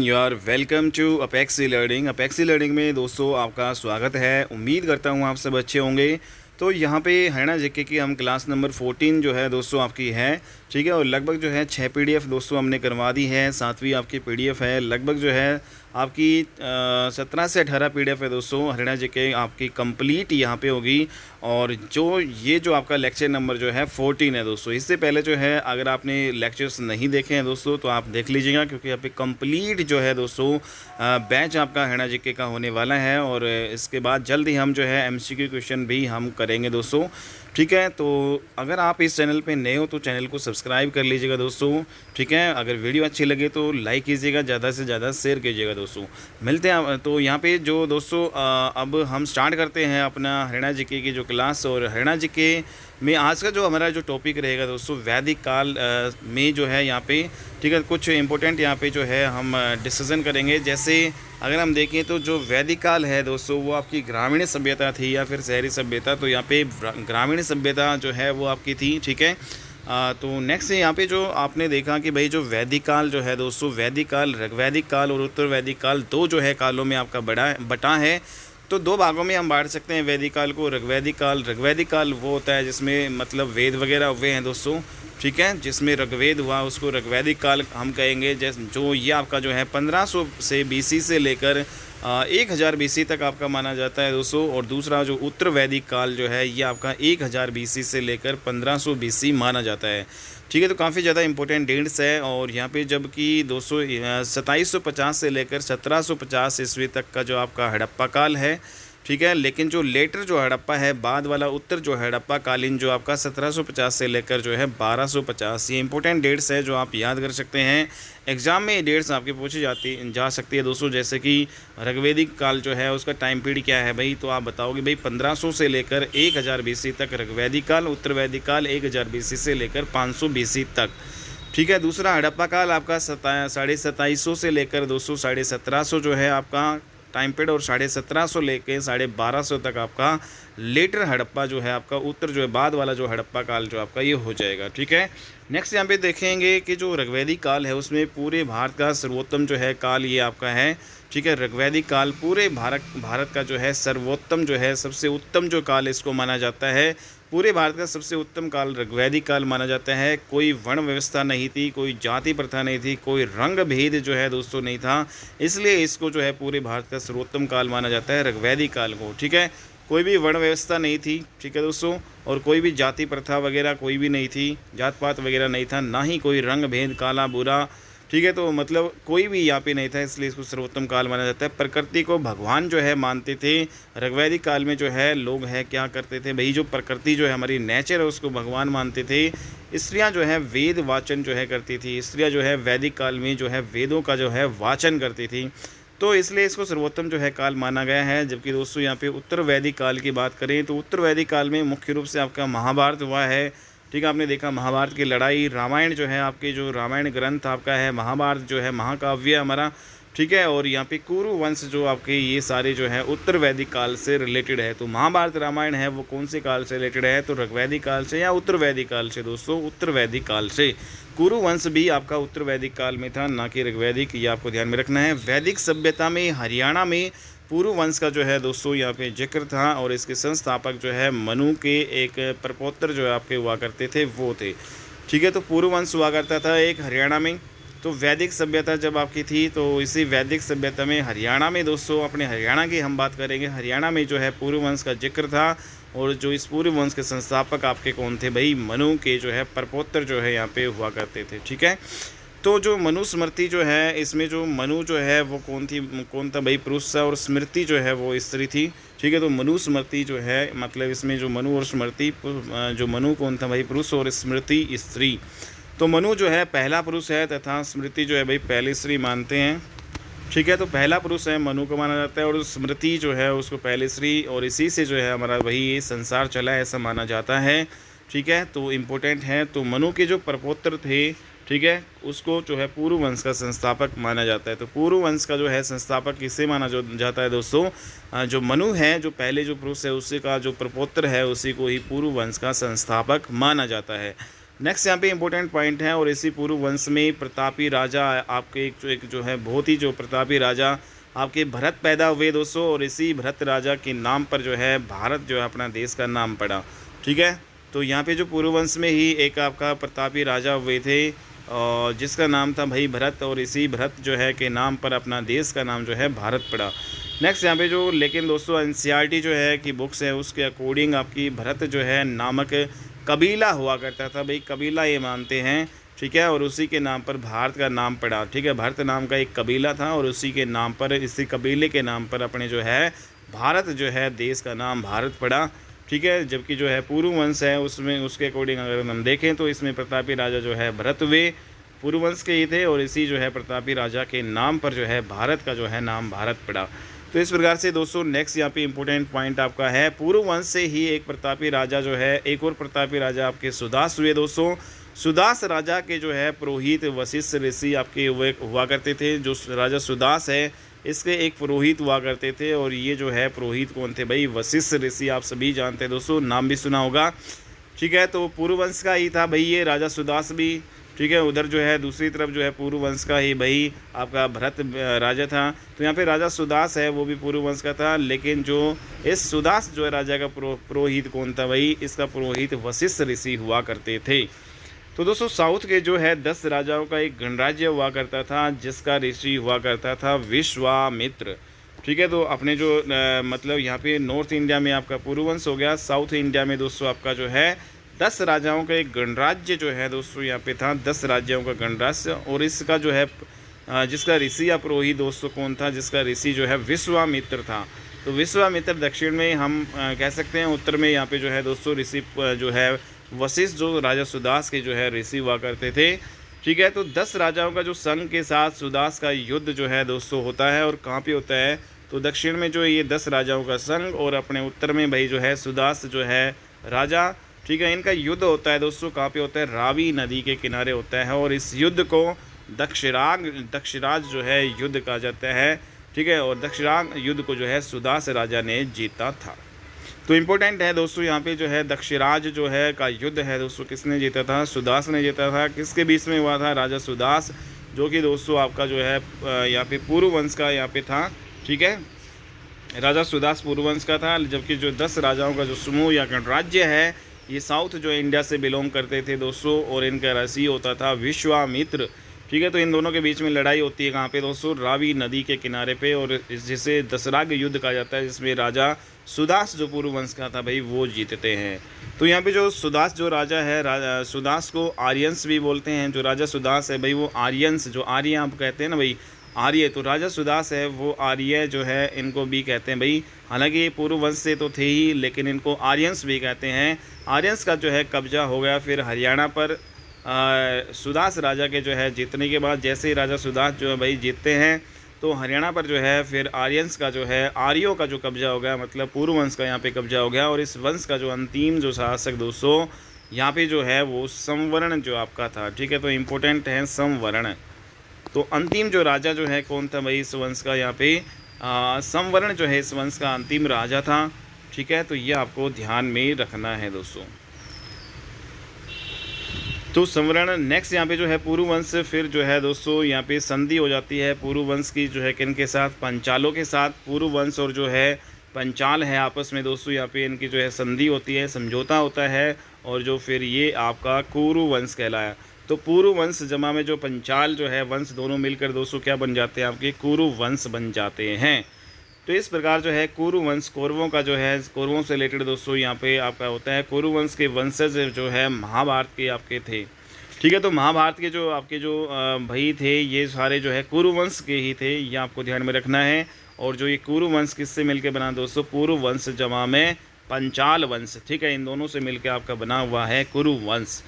You are welcome to Apex learning. Apex learning में दोस्तों आपका स्वागत है। उम्मीद करता हूँ आप सब अच्छे होंगे। तो यहाँ पे हरियाणा जीके की हम क्लास नंबर 14 जो है दोस्तों आपकी है, ठीक है। और लगभग जो है 6 पीडीएफ दोस्तों हमने करवा दी है। 7वीं आपकी पीडीएफ है। लगभग जो है आपकी 17 से 18 पीडीएफ है दोस्तों हरियाणा जीके आपकी कंप्लीट यहाँ पे होगी। और जो आपका लेक्चर नंबर जो है 14 है दोस्तों। इससे पहले जो है अगर आपने लेक्चर्स नहीं देखे हैं दोस्तों तो आप देख लीजिएगा, क्योंकि यहाँ पे कंप्लीट जो है दोस्तों बैच आपका हरियाणा जीके का होने वाला है। और इसके बाद जल्द ही हम जो है एमसीक्यू क्वेश्चन भी हम करेंगे दोस्तों, ठीक है। तो अगर आप इस चैनल पे नए हो तो चैनल को सब्सक्राइब कर लीजिएगा दोस्तों, ठीक है। अगर वीडियो अच्छी लगे तो लाइक कीजिएगा, ज़्यादा से ज़्यादा शेयर कीजिएगा दोस्तों। मिलते हैं तो यहाँ पे जो दोस्तों अब हम स्टार्ट करते हैं अपना हरियाणा जीके की जो क्लास। और हरियाणा जीके में आज का जो हमारा जो टॉपिक रहेगा दोस्तों वैदिक काल में जो है यहाँ पे, ठीक है, कुछ इंपॉर्टेंट यहाँ पे जो है हम डिस्कशन करेंगे। जैसे अगर हम देखें तो जो वैदिक काल है दोस्तों वो आपकी ग्रामीण सभ्यता थी या फिर शहरी सभ्यता। तो यहाँ पे ग्रामीण सभ्यता जो है वो आपकी थी, ठीक है। तो नेक्स्ट यहाँ पे जो आपने देखा कि भाई जो वैदिक काल जो है दोस्तों, वैदिक काल, ऋग्वैदिक काल और उत्तर वैदिक काल, दो जो है कालों में आपका बटा है। तो दो भागों में हम बांट सकते हैं वैदिक काल को। ऋग्वैदिक काल, ऋग्वैदिक काल वो होता है जिसमें मतलब वेद वगैरह हुए हैं दोस्तों, ठीक है। जिसमें ऋग्वेद हुआ उसको ऋग्वैदिक काल हम कहेंगे। जैसे जो ये आपका जो है 1500 से बीसी से लेकर 1000 बीसी तक आपका माना जाता है दोस्तों। और दूसरा जो उत्तर वैदिक काल जो है ये आपका 1000 बीसी से लेकर 1500 बीसी माना जाता है, ठीक है। तो काफ़ी ज़्यादा इंपॉर्टेंट डेट्स है। और यहाँ पे जबकि दोस्तों 2750 से लेकर 1750 ईस्वी तक का जो आपका हड़प्पा काल है, ठीक है। लेकिन जो लेटर जो हड़प्पा है, बाद वाला उत्तर जो हड़प्पा कालीन जो आपका 1750 से लेकर जो है 1250, ये इंपॉर्टेंट डेट्स है जो आप याद कर सकते हैं। एग्ज़ाम में ये डेट्स आपके पूछी जा सकती है दोस्तों। जैसे कि ऋग्वैदिक काल जो है उसका टाइम पीरियड क्या है भाई, तो आप बताओगे भाई 1500 से लेकर 1000 बीसी तक ऋग्वैदिक काल, उत्तर वैदिक काल 1000 बीसी से लेकर 500 बीसी तक, ठीक है। दूसरा हड़प्पा काल आपका 2750 से लेकर दोस्तों 1750 जो है आपका टाइम पीरियड। और 1750 लेके 1250 तक आपका लेटर हड़प्पा जो है आपका उत्तर जो है बाद वाला जो हड़प्पा काल जो आपका ये हो जाएगा, ठीक है। नेक्स्ट यहाँ पे देखेंगे कि जो ऋग्वैदिक काल है उसमें पूरे भारत का सर्वोत्तम जो है काल ये आपका है, ठीक है। ऋग्वैदिक काल पूरे भारत का जो है सर्वोत्तम जो है सबसे उत्तम जो काल इसको माना जाता है। पूरे भारत का सबसे उत्तम काल ऋग्वैदिक काल माना जाता है। कोई वर्ण व्यवस्था नहीं थी, कोई जाति प्रथा नहीं थी, कोई रंग भेद जो है दोस्तों नहीं था, इसलिए इसको जो है पूरे भारत का सर्वोत्तम काल माना जाता है ऋग्वैदिक काल को, ठीक है। कोई भी वर्ण व्यवस्था नहीं थी, ठीक है दोस्तों। और कोई भी जाति प्रथा वगैरह कोई भी नहीं थी, जात पात वगैरह नहीं था, ना ही कोई रंग भेद काला बुरा, ठीक है। तो मतलब कोई भी यहाँ पे नहीं था, इसलिए इसको सर्वोत्तम काल माना जाता है। प्रकृति को भगवान जो है मानते थे। ऋग्वैदिक काल में जो है लोग है क्या करते थे भाई, जो प्रकृति जो है हमारी नेचर है उसको भगवान मानते थे। स्त्रियाँ जो है वेद वाचन जो है करती थी। स्त्रियाँ जो है वैदिक काल में जो है वेदों का जो है वाचन करती थी, तो इसलिए इसको सर्वोत्तम जो है काल माना गया है। जबकि दोस्तों यहाँ पे उत्तर वैदिक काल की बात करें तो उत्तर वैदिक काल में मुख्य रूप से आपका महाभारत हुआ है, ठीक है। आपने देखा महाभारत की लड़ाई, रामायण जो है आपके जो रामायण ग्रंथ आपका है, महाभारत जो है महाकाव्य हमारा, ठीक है। और यहाँ पे कुरु वंश जो आपके ये सारे जो है उत्तर वैदिक काल से रिलेटेड है। तो महाभारत रामायण है वो कौन से काल से रिलेटेड है, तो ऋग्वैदिक काल से या उत्तर वैदिक काल से दोस्तों, उत्तर वैदिक काल से। कुरु वंश भी आपका उत्तर वैदिक काल में था, ना कि ऋग्वैदिक, ये आपको ध्यान में रखना है। वैदिक सभ्यता में हरियाणा में पुरु वंश का जो है दोस्तों यहाँ पे जिक्र था। और इसके संस्थापक जो है मनु के एक प्रपौत्र जो है आपके हुआ करते थे वो थे, ठीक है। तो पुरु वंश हुआ करता था एक हरियाणा में। तो वैदिक सभ्यता जब आपकी थी तो इसी वैदिक सभ्यता में हरियाणा में दोस्तों, अपने हरियाणा की हम बात करेंगे, हरियाणा में जो है पुरु वंश का जिक्र था। और जो इस पुरु वंश के संस्थापक आपके कौन थे भाई, मनु के जो है प्रपौत्र जो है यहाँ पे हुआ करते थे, ठीक है। तो जो मनु स्मृति जो है, इसमें जो मनु जो है वो कौन था भाई, पुरुष था। और स्मृति जो है वो स्त्री थी, ठीक है। तो मनु स्मृति जो है मतलब इसमें जो मनु और स्मृति, जो मनु कौन था भाई, पुरुष, और स्मृति स्त्री। तो मनु जो है पहला पुरुष है तथा स्मृति जो है भाई पहली स्त्री मानते हैं, ठीक है। तो पहला पुरुष है मनु को माना जाता है और स्मृति जो है उसको पहली स्त्री, और इसी से जो है हमारा वही ये संसार चला है ऐसा माना जाता है, ठीक है। तो इम्पोर्टेंट है। तो मनु के जो प्रपौत्र थे, ठीक है, उसको जो है पुरु वंश का संस्थापक माना जाता है। तो पुरु वंश का जो है संस्थापक किसे माना जाता है दोस्तों, जो मनु है, जो पहले जो पुरुष है उसी का जो प्रपौत्र है उसी को ही पुरु वंश का संस्थापक माना जाता है। नेक्स्ट यहाँ पे इंपॉर्टेंट पॉइंट है, और इसी पुरु वंश में प्रतापी राजा आपके एक जो है बहुत ही जो प्रतापी राजा आपके भरत पैदा हुए दोस्तों, और इसी भरत राजा के नाम पर जो है भारत जो है अपना देश का नाम पड़ा। ठीक है, तो यहाँ पे जो पुरु वंश में ही एक आपका प्रतापी राजा हुए थे और जिसका नाम था भाई भरत, और इसी भरत जो है के नाम पर अपना देश का नाम जो है भारत पड़ा। नेक्स्ट यहाँ पे जो लेकिन दोस्तों एनसीईआरटी जो है कि बुक्स है उसके अकॉर्डिंग आपकी भरत जो है नामक कबीला हुआ करता था, भाई कबीला ये मानते हैं। ठीक है, और उसी के नाम पर भारत का नाम पड़ा। ठीक है, भरत नाम का एक कबीला था और उसी के नाम पर, इसी कबीले के नाम पर अपने जो है भारत जो है देश का नाम भारत पड़ा। ठीक है, जबकि जो है पुरु वंश है उसमें उसके अकॉर्डिंग अगर हम देखें तो इसमें प्रतापी राजा जो है भरत वे पुरु वंश के ही थे, और इसी जो है प्रतापी राजा के नाम पर जो है भारत का जो है नाम भारत पड़ा। तो इस प्रकार से दोस्तों नेक्स्ट यहाँ पे इंपॉर्टेंट पॉइंट आपका है, पुरु वंश से ही एक प्रतापी राजा जो है, एक और प्रतापी राजा आपके सुदास हुए दोस्तों। सुदास राजा के जो है पुरोहित वशिष्ठ ऋषि आपके हुआ करते थे। जो राजा सुदास है इसके एक पुरोहित हुआ करते थे, और ये जो है पुरोहित कौन थे भाई, वशिष्ठ ऋषि, आप सभी जानते हैं दोस्तों, नाम भी सुना होगा। ठीक है, तो पुरु वंश का ही था भाई ये राजा सुदास भी। ठीक है, उधर जो है दूसरी तरफ जो है पुरु वंश का ही भाई आपका भरत राजा था। तो यहाँ पे राजा सुदास है वो भी पुरु वंश का था, लेकिन जो इस सुदास जो है राजा का पुरोहित कौन था भाई, इसका पुरोहित वशिष्ठ ऋषि हुआ करते थे। तो दोस्तों साउथ के जो है 10 राजाओं का एक गणराज्य हुआ करता था जिसका ऋषि हुआ करता था विश्वामित्र। ठीक है, तो अपने जो मतलब यहाँ पे नॉर्थ इंडिया में आपका पुरु वंश हो गया, साउथ इंडिया में दोस्तों आपका जो है 10 राजाओं का एक गणराज्य जो है दोस्तों यहाँ पे था, 10 राज्यों का गणराज्य। और इसका जो है जिसका ऋषि या पुरोहित दोस्तों कौन था, जिसका ऋषि जो है विश्वामित्र था। तो विश्वामित्र दक्षिण में हम कह सकते हैं, उत्तर में यहाँ पे जो है दोस्तों ऋषि जो है वशिष्ठ जो राजा सुदास के जो है ऋषि हुआ करते थे। ठीक है, तो 10 राजाओं का जो संघ के साथ सुदास का युद्ध जो है दोस्तों होता है, और कहाँ पे होता है तो दक्षिण में जो ये 10 राजाओं का संघ, और अपने उत्तर में भाई जो है सुदास जो है राजा। ठीक है, इनका युद्ध होता है दोस्तों, कहाँ पे होता है, रावी नदी के किनारे होता है, और इस युद्ध को दक्षराज जो है युद्ध कहा जाता है। ठीक है, और दक्षराज युद्ध को जो है सुदास राजा ने जीता था। तो इम्पोर्टेंट है दोस्तों यहाँ पे जो है दक्षराज जो है का युद्ध है दोस्तों, किसने जीता था, सुदास ने जीता था। किसके बीच में हुआ था, राजा सुदास, जो कि दोस्तों आपका जो है यहाँ पे पुरु वंश का यहाँ पे था। ठीक है, राजा सुदास पुरु वंश का था, जबकि जो 10 राजाओं का जो समूह या गणराज्य है ये साउथ जो इंडिया से बिलोंग करते थे दोस्तों, और इनका ऋषि होता था विश्वामित्र। ठीक है, तो इन दोनों के बीच में लड़ाई होती है कहाँ पे दोस्तों, रावी नदी के किनारे पे, और जिसे दशराग युद्ध कहा जाता है, जिसमें राजा सुदास जो पुरु वंश का था भाई वो जीतते हैं। तो यहाँ पे जो सुदास जो राजा है, सुदास को आर्यंस भी बोलते हैं। जो राजा सुदास है भाई वो आर्यंस, जो आर्य आप कहते हैं ना भाई आर्य, तो राजा सुदास है वो आर्य जो है इनको भी कहते हैं भाई। हालांकि ये पुरु वंश से तो थे ही, लेकिन इनको आर्यंस भी कहते हैं। आर्यंस का जो है कब्जा हो गया फिर हरियाणा पर सुदास राजा के जो है जीतने के बाद। जैसे ही राजा सुदास जो है भाई जीतते हैं तो हरियाणा पर जो है फिर आर्यंस का जो है, आर्यों का जो कब्जा हो गया, मतलब पुरु वंश का यहाँ पे कब्जा हो गया। और इस वंश का जो अंतिम जो शासक दोस्तों यहाँ पे जो है वो संवर्ण जो आपका था। ठीक है, तो इम्पोर्टेंट है संवर्ण। तो अंतिम जो राजा जो है कौन था भाई इस वंश का, यहाँ पे संवर्ण जो है इस वंश का अंतिम राजा था। ठीक है, तो ये आपको ध्यान में रखना है दोस्तों। तो संवर्ण नेक्स्ट यहाँ पे जो है पुरु वंश फिर जो है दोस्तों यहाँ पे संधि हो जाती है पुरु वंश की जो है किन के साथ, पंचालों के साथ। पुरु वंश और जो है पंचाल है आपस में दोस्तों यहाँ पे इनकी जो है संधि होती है, समझौता होता है, और जो फिर ये आपका कुरु वंश कहलाया। तो पुरु वंश जमा में जो पंचाल जो है वंश दोनों मिलकर दोस्तों क्या बन जाते हैं, आपके कुरु वंश बन जाते हैं। तो इस प्रकार जो है कुरु वंश कौरवों का जो है, कौरवों से रिलेटेड दोस्तों यहाँ पे आपका होता है। कुरु वंश के वंशज जो है महाभारत के आपके थे। ठीक है, तो महाभारत के जो आपके जो भाई थे ये सारे जो है कुरु वंश के ही थे, ये आपको ध्यान में रखना है। और जो ये कुरु वंश किससे मिलकर बना दोस्तों, पुरु वंश जमा में पंचाल वंश। ठीक है, इन दोनों से मिलकर आपका बना हुआ है कुरु वंश।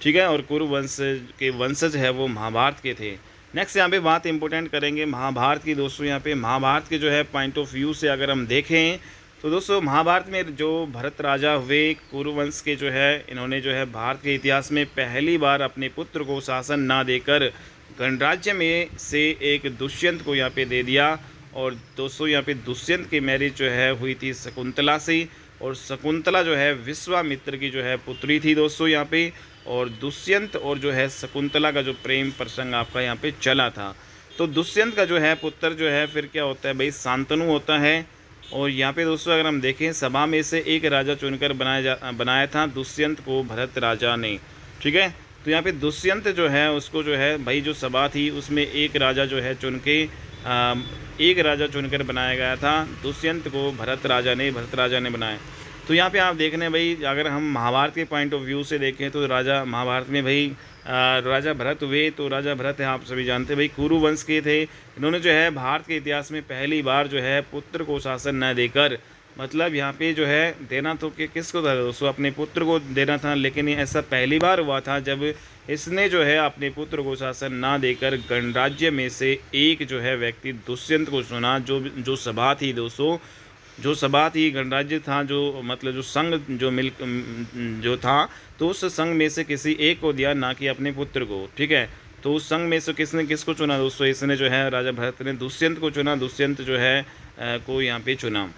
ठीक है, और कुरु वंश के वंशज है वो महाभारत के थे। नेक्स्ट यहाँ पे बात इंपॉर्टेंट करेंगे महाभारत की दोस्तों। यहाँ पे महाभारत के जो है पॉइंट ऑफ व्यू से अगर हम देखें तो दोस्तों महाभारत में जो भरत राजा हुए कुरु वंश के जो है, इन्होंने जो है भारत के इतिहास में पहली बार अपने पुत्र को शासन ना देकर गणराज्य में से एक दुष्यंत को यहाँ पे दे दिया। और दोस्तों यहाँ पे दुष्यंत की मैरिज जो है हुई थी शकुंतला से, और शकुंतला जो है विश्वामित्र की जो है पुत्री थी दोस्तों यहाँ पे। और दुष्यंत और जो है शकुंतला का जो प्रेम प्रसंग आपका यहाँ पे चला था। तो दुष्यंत का जो है पुत्र जो है फिर क्या होता है भाई, शांतनु होता है। और यहाँ पे दोस्तों अगर हम देखें, सभा में से एक राजा चुनकर बनाया था दुष्यंत को भरत राजा ने, ठीक है। तो यहाँ पे दुष्यंत जो है उसको जो है भाई, जो सभा थी उसमें एक राजा जो है एक राजा चुनकर बनाया गया था। दुष्यंत को भरत राजा ने बनाया। तो यहाँ पे आप देख रहे हैं भाई, अगर हम महाभारत के पॉइंट ऑफ व्यू से देखें तो राजा महाभारत में भाई राजा भरत हुए। तो राजा भरत है, आप सभी जानते हैं भाई, कुरु वंश के थे। इन्होंने जो है भारत के इतिहास में पहली बार जो है पुत्र को शासन न देकर, मतलब यहाँ पे जो है देना तो किसको था दोस्तों, अपने पुत्र को देना था। लेकिन ऐसा पहली बार हुआ था जब इसने जो है अपने पुत्र को शासन ना देकर गणराज्य में से एक जो है व्यक्ति दुष्यंत को चुना। जो सभा थी दोस्तों, जो सभा थी, गणराज्य था, जो मतलब जो संघ जो था, तो उस संघ में से किसी एक को दिया, ना कि अपने पुत्र को, ठीक है। तो उस संघ में से किसको चुना दोस्तों, इसने जो है राजा भरत ने दुष्यंत को चुना। दुष्यंत जो है को यहाँ पे चुना।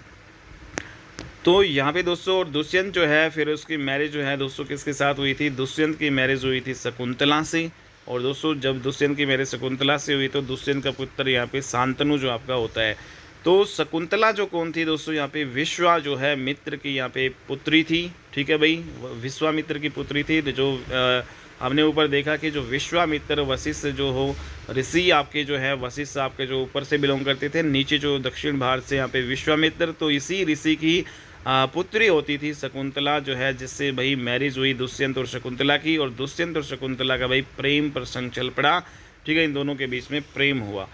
तो यहाँ पे दोस्तों, और दुष्यंत जो है फिर उसकी मैरिज जो है दोस्तों किसके साथ हुई थी, दुष्यंत की मैरिज हुई थी शकुंतला से। और दोस्तों जब दुष्यंत की मैरिज शकुंतला से हुई तो दुष्यंत का पुत्र यहाँ पे शांतनु जो आपका होता है। तो शकुंतला जो कौन थी दोस्तों, यहाँ पे विश्वा जो है मित्र की यहाँ पे पुत्री थी, ठीक है भाई, विश्वामित्र की पुत्री थी। तो जो हमने ऊपर देखा कि जो विश्वामित्र वशिष्ठ जो हो ऋषि आपके जो है, वशिष्ठ आपके जो ऊपर से बिलोंग करते थे, नीचे जो दक्षिण भारत से यहाँ पे विश्वामित्र, तो इसी ऋषि की पुत्री होती थी शकुंतला जो है, जिससे भाई मैरिज हुई दुष्यंत और शकुंतला की। और दुष्यंत और शकुंतला का भाई प्रेम प्रसंग चल पड़ा, ठीक है, इन दोनों के बीच में प्रेम हुआ।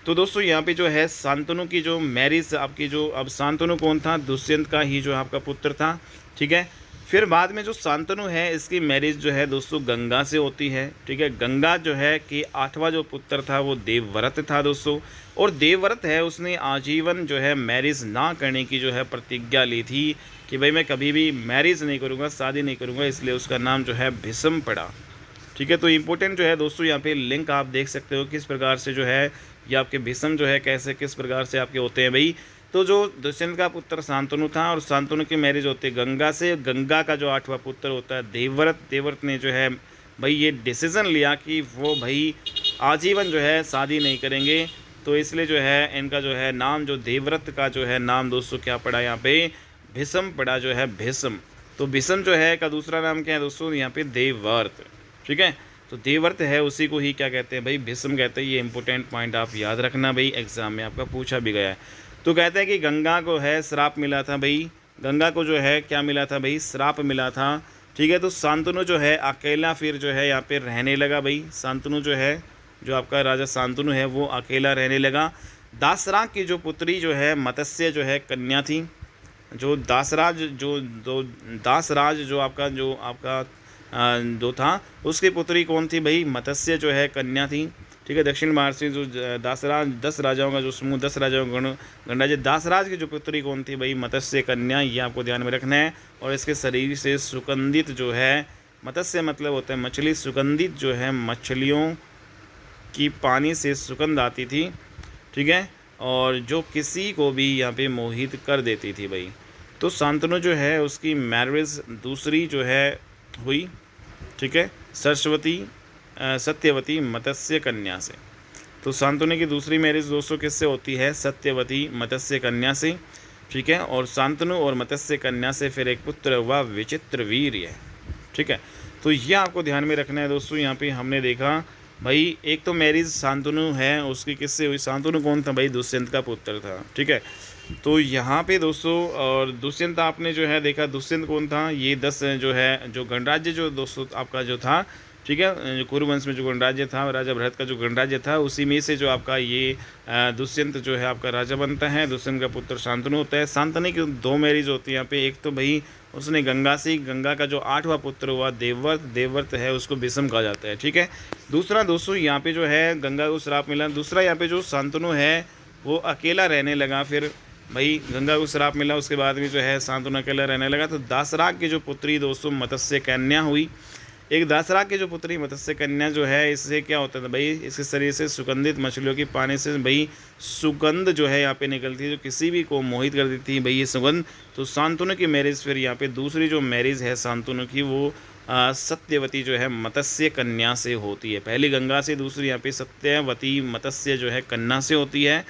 तो दोस्तों यहाँ पे जो है शांतनु की जो मैरिज आपकी जो, अब शांतनु कौन था, दुष्यंत का ही जो आपका पुत्र था, ठीक है। फिर बाद में जो शांतनु है इसकी मैरिज जो है दोस्तों गंगा से होती है, ठीक है। गंगा जो है कि 8वां जो पुत्र था वो देवव्रत था दोस्तों। और देवव्रत है, उसने आजीवन जो है मैरिज ना करने की जो है प्रतिज्ञा ली थी कि भाई मैं कभी भी मैरिज नहीं करूँगा, शादी नहीं करूँगा, इसलिए उसका नाम जो है भीष्म पड़ा, ठीक है। तो इम्पोर्टेंट जो है दोस्तों यहाँ पे लिंक आप देख सकते हो किस प्रकार से जो है ये आपके भीष्म जो है कैसे किस प्रकार से आपके होते हैं भाई। तो जो दुष्यंत का पुत्र शांतनु था और शांतनु की मैरिज होती है गंगा से। गंगा का जो 8वां पुत्र होता है देवव्रत। देवव्रत ने जो है भाई ये डिसीज़न लिया कि वो भाई आजीवन जो है शादी नहीं करेंगे। तो इसलिए जो है इनका जो है नाम, जो देवव्रत का जो है नाम दोस्तों क्या पड़ा यहाँ पे, भीष्म पड़ा जो है, भीष्म। तो भीष्म जो है का दूसरा नाम क्या है दोस्तों, यहाँ पे देवव्रत, ठीक है। तो देवव्रत है उसी को ही क्या कहते हैं भाई, भीष्म कहते हैं। ये इंपॉर्टेंट पॉइंट आप याद रखना भाई, एग्जाम में आपका पूछा भी गया है। तो कहते हैं कि गंगा को है श्राप मिला था भाई, गंगा को जो है क्या मिला था भाई, श्राप मिला था, ठीक है। तो शांतनु जो है अकेला फिर जो है यहाँ पे रहने लगा भाई। शांतनु जो है, जो आपका राजा शांतनु है वो अकेला रहने लगा। दासराग की जो पुत्री जो है मत्स्य जो है कन्या थी। जो दासराज जो आपका जो था उसकी पुत्री कौन थी भाई, मत्स्य जो है कन्या थी, ठीक है। दक्षिण भारत से जो दासराज 10 राजाओं का जो समूह, 10 राजाओं का गणराज्य, दासराज की जो पुत्री कौन थी भाई, मत्स्य कन्या, ये आपको ध्यान में रखना है। और इसके शरीर से सुगंधित जो है, मत्स्य मतलब होता है मछली, सुगंधित जो है मछलियों की पानी से सुगंध आती थी, ठीक है। और जो किसी को भी यहाँ पे मोहित कर देती थी भाई। तो शांतनु जो है उसकी मैरिज दूसरी जो है हुई, ठीक है, सत्यवती मत्स्य कन्या से। तो शांतनु की दूसरी मैरिज दोस्तों किससे होती है, सत्यवती मत्स्य कन्या से, ठीक है। और शांतनु और मत्स्य कन्या से फिर एक पुत्र हुआ विचित्रवीर्य, ठीक है। तो ये आपको ध्यान में रखना है दोस्तों। यहाँ पे हमने देखा भाई एक तो मैरिज शांतनु है उसकी किससे हुई, शांतनु कौन था भाई, दुष्यंत का पुत्र था, ठीक है। तो यहाँ पे दोस्तों, और दुष्यंत आपने जो है देखा, दुष्यंत कौन था, ये 10 जो है जो गणराज्य जो दोस्तों आपका जो था, ठीक है, जो कुरुवंश में जो गणराज्य था, राजा भरत का जो गणराज्य था, उसी में से जो आपका ये दुष्यंत जो है आपका राजा बनता है। दुष्यंत का पुत्र शांतनु होता है। शांतनु की 2 मैरिज होती है यहाँ पे। एक तो भाई उसने गंगा से, गंगा का जो 8वां पुत्र हुआ देवव्रत, देवव्रत है उसको भीष्म कहा जाता है, ठीक है। दूसरा दोस्तों यहाँ पे जो है गंगा को श्राप मिला। दूसरा यहाँ पे जो शांतनु है वो अकेला रहने लगा, फिर भाई गंगा को श्राप मिला, उसके बाद में जो है शांतनु अकेला रहने लगा। तो दासराग की जो पुत्री दोस्तों मत्स्य कन्या हुई। एक दासराग की जो पुत्री मत्स्य कन्या जो है, इससे क्या होता था भाई, इसके शरीर से सुगंधित मछलियों की पानी से भाई सुगंध जो है यहाँ पे निकलती है, जो किसी भी को मोहित कर देती है भाई ये सुगंध। तो शांतनु की मैरिज फिर यहाँ पे दूसरी जो मैरिज है शांतनु की, वो सत्यवती जो है मत्स्य कन्या से होती है। पहली गंगा से, दूसरी यहाँ पे सत्यवती मत्स्य जो है कन्या से होती है।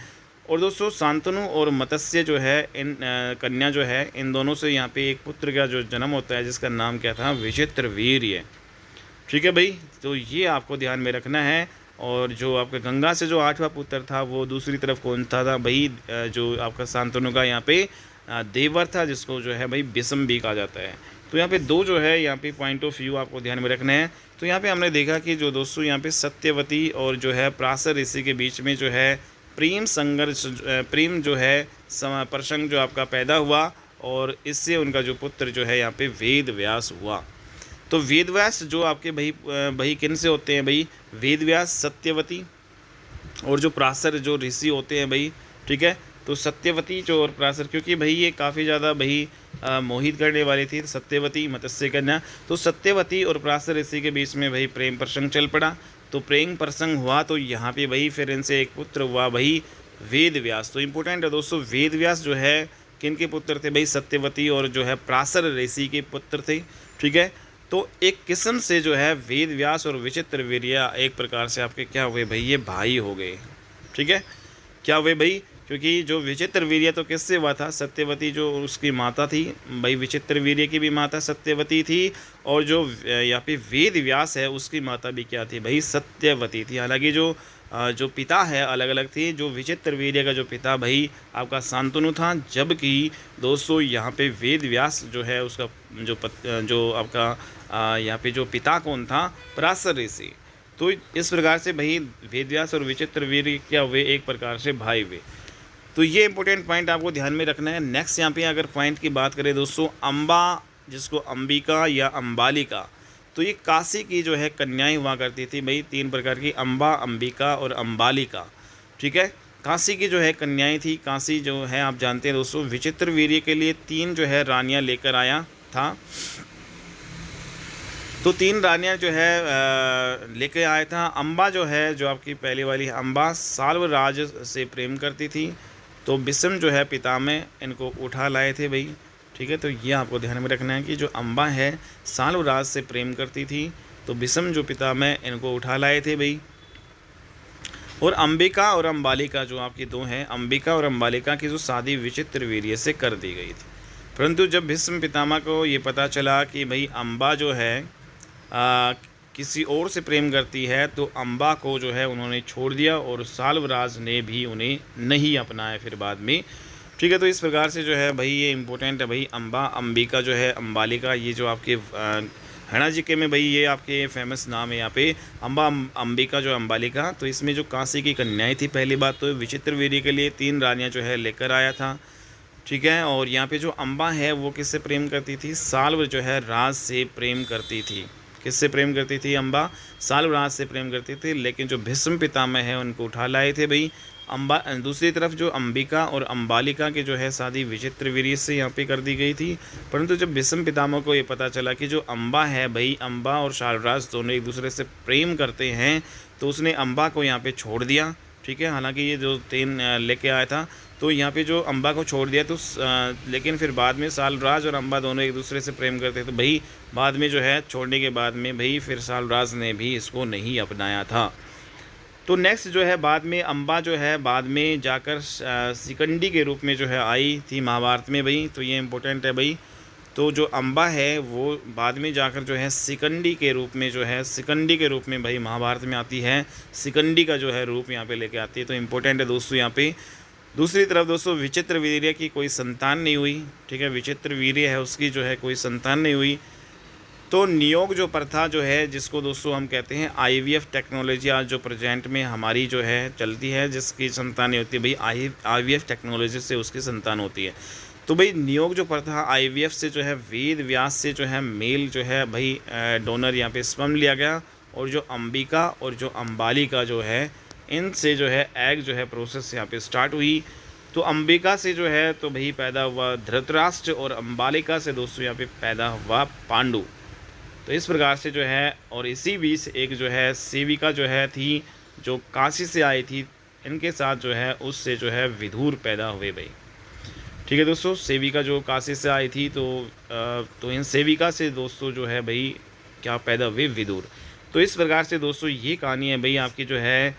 और दोस्तों शांतनु और मत्स्य जो है इन कन्या जो है, इन दोनों से यहाँ पे एक पुत्र का जो जन्म होता है जिसका नाम क्या था, विचित्रवीर्य। ठीक है भाई, तो ये आपको ध्यान में रखना है। और जो आपका गंगा से जो 8वां पुत्र था वो दूसरी तरफ कौन था भाई, जो आपका शांतनु का यहाँ पे देवर था, जिसको जो है भाई विषम भी कहा जाता है। तो यहाँ पे दो जो है यहाँ पे पॉइंट ऑफ व्यू आपको ध्यान में रखना है। तो यहाँ पे हमने देखा कि जो दोस्तों यहाँ पे सत्यवती और जो है पराशर ऋषि के बीच में जो है प्रेम संघर्ष, प्रेम जो है प्रसंग जो आपका पैदा हुआ, और इससे उनका जो पुत्र जो है यहाँ पे वेद व्यास हुआ। तो वेद व्यास जो आपके भाई किन से होते हैं भाई, वेद व्यास सत्यवती, और जो पराशर जो ऋषि होते हैं भाई, ठीक है। तो सत्यवती जो और पराशर, क्योंकि भाई ये काफ़ी ज़्यादा भाई मोहित करने वाली थी सत्यवती मत्स्य कन्या। तो सत्यवती और पराशर ऋषि के बीच में भाई प्रेम प्रसंग चल पड़ा। तो प्रेम प्रसंग हुआ तो यहाँ पे भाई फिर इनसे एक पुत्र हुआ भाई वेद व्यास। तो इम्पोर्टेंट है दोस्तों, वेद व्यास जो है किन के पुत्र थे भाई, सत्यवती और जो है पराशर ऋषि के पुत्र थे। ठीक है, तो एक किस्म से जो है वेद व्यास और विचित्रवीर्य एक प्रकार से आपके क्या हुए भाई, ये भाई हो गए। ठीक है, क्या हुए भाई, क्योंकि जो विचित्रवीर्य तो किससे हुआ था, सत्यवती जो उसकी माता थी भाई, विचित्रवीर्य की भी माता सत्यवती थी, और जो यहाँ पे वेद व्यास है उसकी माता भी क्या थी भाई, सत्यवती थी। हालांकि जो पिता है अलग अलग थे। जो विचित्रवीर्य का जो पिता भाई आपका शांतनु था, जबकि दोस्तों यहाँ पे वेद व्यास जो है उसका जो आपका यहाँ पे जो पिता कौन था, पराशर ऋषि। तो इस प्रकार से भाई वेद व्यास और विचित्रवीर्य क्या हुए, एक प्रकार से भाई हुए। तो ये इंपॉर्टेंट पॉइंट आपको ध्यान में रखना है। नेक्स्ट यहाँ पे अगर पॉइंट की बात करें दोस्तों, अम्बा, जिसको अंबिका या अंबालिका, तो ये काशी की जो है कन्याएं हुआ करती थी भाई, 3 प्रकार की, अम्बा, अंबिका और अंबालिका। ठीक है, काशी की जो है कन्याएं थी। काशी जो है आप जानते हैं दोस्तों, विचित्रवीर्य के लिए 3 जो है रानियां लेकर आया था। तो 3 रानियां जो है लेके आया था। अम्बा जो है, जो आपकी पहली वाली अम्बा साल्वराज से प्रेम करती थी, तो विषम जो है पिता में इनको उठा लाए थे भाई। ठीक है, तो ये आपको ध्यान में रखना है कि जो अम्बा है साल्वराज से प्रेम करती थी, तो विषम जो पिता में इनको उठा लाए थे भाई। और अंबिका और अंबालिका जो आपकी 2 हैं, अंबिका और अंबालिका की जो शादी विचित्रवीर्य से कर दी गई थी। परंतु जब भीष्म पितामह को ये पता चला कि भाई अम्बा जो है किसी और से प्रेम करती है, तो अम्बा को जो है उन्होंने छोड़ दिया, और साल्वराज ने भी उन्हें नहीं अपनाया फिर बाद में। ठीक है, तो इस प्रकार से जो है भाई ये इंपॉर्टेंट है भाई, अम्बा, अंबिका जो है, अंबालिका, ये जो आपके हरियाणा जीके में भाई ये आपके फेमस नाम है यहाँ पे, अम्बा, अंबिका जो अंबालिका। तो इसमें जो काशी की कन्याएं थी, पहली बात तो विचित्रवीर्य के लिए 3 रानियाँ जो है लेकर आया था। ठीक है, और यहाँ पे जो अम्बा है वो किससे प्रेम करती थी, साल्व जो है राज से प्रेम करती थी। किससे प्रेम करती थी, अम्बा साल्वराज से प्रेम करती थी। लेकिन जो भीष्म पितामह है उनको उठा लाए थे भाई अम्बा। दूसरी तरफ जो अंबिका और अंबालिका की जो है शादी विचित्रवीर्य से यहाँ पे कर दी गई थी। परंतु जब भीष्म पितामह को ये पता चला कि जो अम्बा है भाई, अम्बा और साल्वराज दोनों एक दूसरे से प्रेम करते हैं, तो उसने अम्बा को यहाँ पे छोड़ दिया। ठीक है, हालांकि ये जो 3 लेके आया था, तो यहाँ पे जो अम्बा को छोड़ दिया, तो लेकिन फिर बाद में साल्वराज और अम्बा दोनों एक दूसरे से प्रेम करते, तो भाई बाद में जो है छोड़ने के बाद में भाई फिर साल्वराज ने भी इसको नहीं अपनाया था। तो नेक्स्ट जो है बाद में अम्बा जो है बाद में जाकर शिखंडी के रूप में जो है आई थी महाभारत में भाई। तो ये इम्पोर्टेंट है भाई। तो जो अम्बा है वो बाद में जाकर जो है शिखंडी के रूप में जो है, शिखंडी के रूप में भाई महाभारत में आती है, शिखंडी का जो है रूप यहाँ पे लेके आती है। तो इम्पोर्टेंट है दोस्तों यहाँ पे। दूसरी तरफ दोस्तों विचित्रवीर्य की कोई संतान नहीं हुई। ठीक है, विचित्रवीर्य है उसकी जो है कोई संतान नहीं हुई। तो नियोग जो प्रथा जो है, जिसको दोस्तों हम कहते हैं IVF टेक्नोलॉजी, आज जो प्रेजेंट में हमारी जो है चलती है, जिसकी संतान नहीं होती भाई IVF टेक्नोलॉजी से उसकी संतान होती है। तो भाई नियोग जो प्रथा IVF से जो है वेद व्यास से जो है मेल जो है भाई डोनर यहाँ पे स्पर्म लिया गया, और जो अंबिका और जो अंबालिका जो है इनसे जो है एग जो है प्रोसेस यहाँ पे स्टार्ट हुई। तो अंबिका से जो है तो भाई पैदा हुआ धृतराष्ट्र, और अंबालिका से दोस्तों यहाँ पे पैदा हुआ पांडु। तो इस प्रकार से जो है, और इसी बीच एक जो है सेविका जो है थी, जो काशी से आई थी, इनके साथ जो है उससे जो है विदुर पैदा हुए भाई। ठीक है दोस्तों, सेविका जो काशी से आई थी, तो इन सेविका से दोस्तों जो है भाई क्या पैदा हुए, विदुर। तो इस प्रकार से दोस्तों ये कहानी है भाई आपकी जो है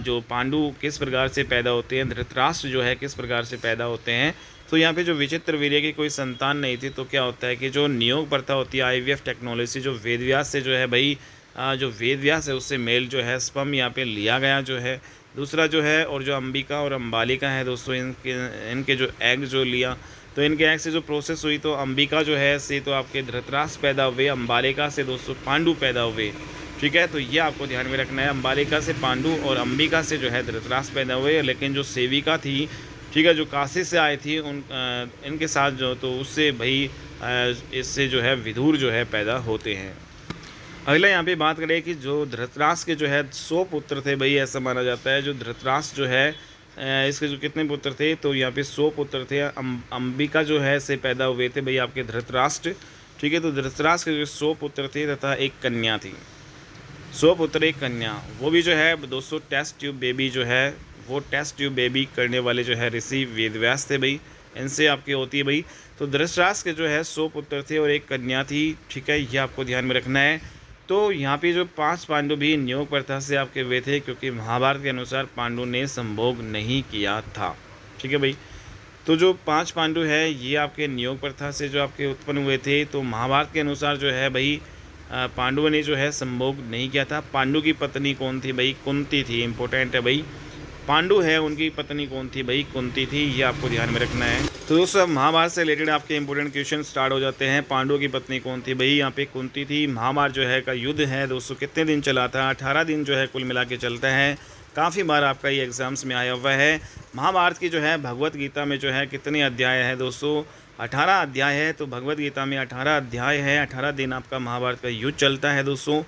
जो पांडु किस प्रकार से पैदा होते हैं, धृतराष्ट्र जो है किस प्रकार से पैदा होते हैं। तो यहाँ पे जो विचित्र वीर्य की कोई संतान नहीं थी, तो क्या होता है कि जो नियोग प्रथा होती है, IVF टेक्नोलॉजी, जो वेदव्यास से जो है भाई जो वेदव्यास है उससे मेल जो है स्पर्म यहाँ पे लिया गया जो है। दूसरा जो है और जो अंबिका और अंबालिका है दोस्तों, इनके जो एग जो लिया, तो इनके एग से जो प्रोसेस हुई, तो अंबिका जो है से तो आपके धृतराष्ट्र पैदा हुए, अंबालिका से दोस्तों पांडु पैदा हुए। ठीक है, तो ये आपको ध्यान में रखना है, अंबालिका से पांडु और अंबिका से जो है धृतराष्ट्र पैदा हुए। लेकिन जो सेविका थी, ठीक है, जो काशी से आई थी, इनके साथ जो, तो उससे भाई इससे जो है विदुर जो है पैदा होते हैं। अगला यहाँ पे बात करें कि जो धृतराष्ट्र के जो है 100 पुत्र थे भाई, ऐसा माना जाता है। जो धृतराष्ट्र जो है इसके जो कितने पुत्र थे, तो यहाँ पे 100 पुत्र थे। अंबिका जो है से पैदा हुए थे भाई आपके धृतराष्ट्र। ठीक है, तो धृतराष्ट्र के जो 100 पुत्र थे तथा एक कन्या थी। 100 पुत्र एक कन्या, वो भी जो है दोस्तों टेस्ट ट्यूब बेबी जो है, वो टेस्ट ट्यूब बेबी करने वाले जो है ऋषि वेदव्यास थे भाई, इनसे आपकी होती है भाई। तो धृतराष्ट्र के जो है 100 पुत्र थे और एक कन्या थी। ठीक है, ये आपको ध्यान में रखना है। तो यहाँ पे जो 5 पांडु भी नियोग प्रथा से आपके वे थे, क्योंकि महाभारत के अनुसार पांडु ने संभोग नहीं किया था। ठीक है भाई, तो जो 5 पांडु है ये आपके नियोग प्रथा से जो आपके उत्पन्न हुए थे। तो महाभारत के अनुसार जो है भाई पांडवों ने जो है संभोग नहीं किया था। पांडु की पत्नी कौन थी भाई, कुंती थी। इंपॉर्टेंट है भाई, पांडु है उनकी पत्नी कौन थी भाई, कुंती थी। ये आपको ध्यान में रखना है। तो दोस्तों अब महाभारत से रिलेटेड आपके इंपॉर्टेंट क्वेश्चन स्टार्ट हो जाते हैं। पांडु की पत्नी कौन थी भाई, यहाँ पे कुंती थी। महाभारत जो है का युद्ध है दोस्तों कितने दिन चला था, 18 दिन जो है कुल मिला के चलता है। काफ़ी बार आपका ये एग्जाम्स में आया हुआ है। महाभारत की जो है भगवत गीता में जो है कितने अध्याय है दोस्तों, 18 अध्याय है। तो भगवत गीता में 18 अध्याय है, 18 दिन आपका महाभारत का युद्ध चलता है दोस्तों।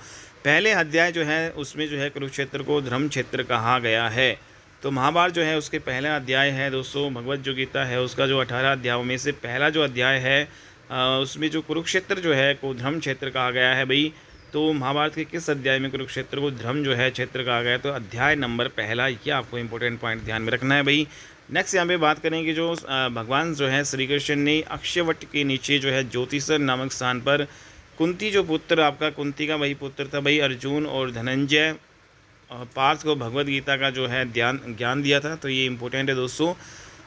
पहले अध्याय जो है उसमें जो है कुरुक्षेत्र को धर्म क्षेत्र कहा गया है। तो महाभारत जो है उसके पहला अध्याय है दोस्तों, भगवत जो गीता है उसका जो 18 अध्यायों में से पहला जो अध्याय है उसमें जो कुरुक्षेत्र जो है को धर्म क्षेत्र कहा गया है भाई। तो महाभारत के किस अध्याय में कुरुक्षेत्र को धर्म जो है क्षेत्र कहा गया है, तो अध्याय नंबर पहला। ये आपको इंपॉर्टेंट पॉइंट ध्यान में रखना है भाई। नेक्स्ट यहाँ पे बात करेंगे जो भगवान जो है श्री कृष्ण ने अक्षयवट के नीचे जो है ज्योतिषर नामक स्थान पर कुंती जो पुत्र आपका, कुंती का वही पुत्र था भाई अर्जुन और धनंजय, पार्थ को भगवत गीता का जो है ज्ञान दिया था। तो ये इंपॉर्टेंट है दोस्तों।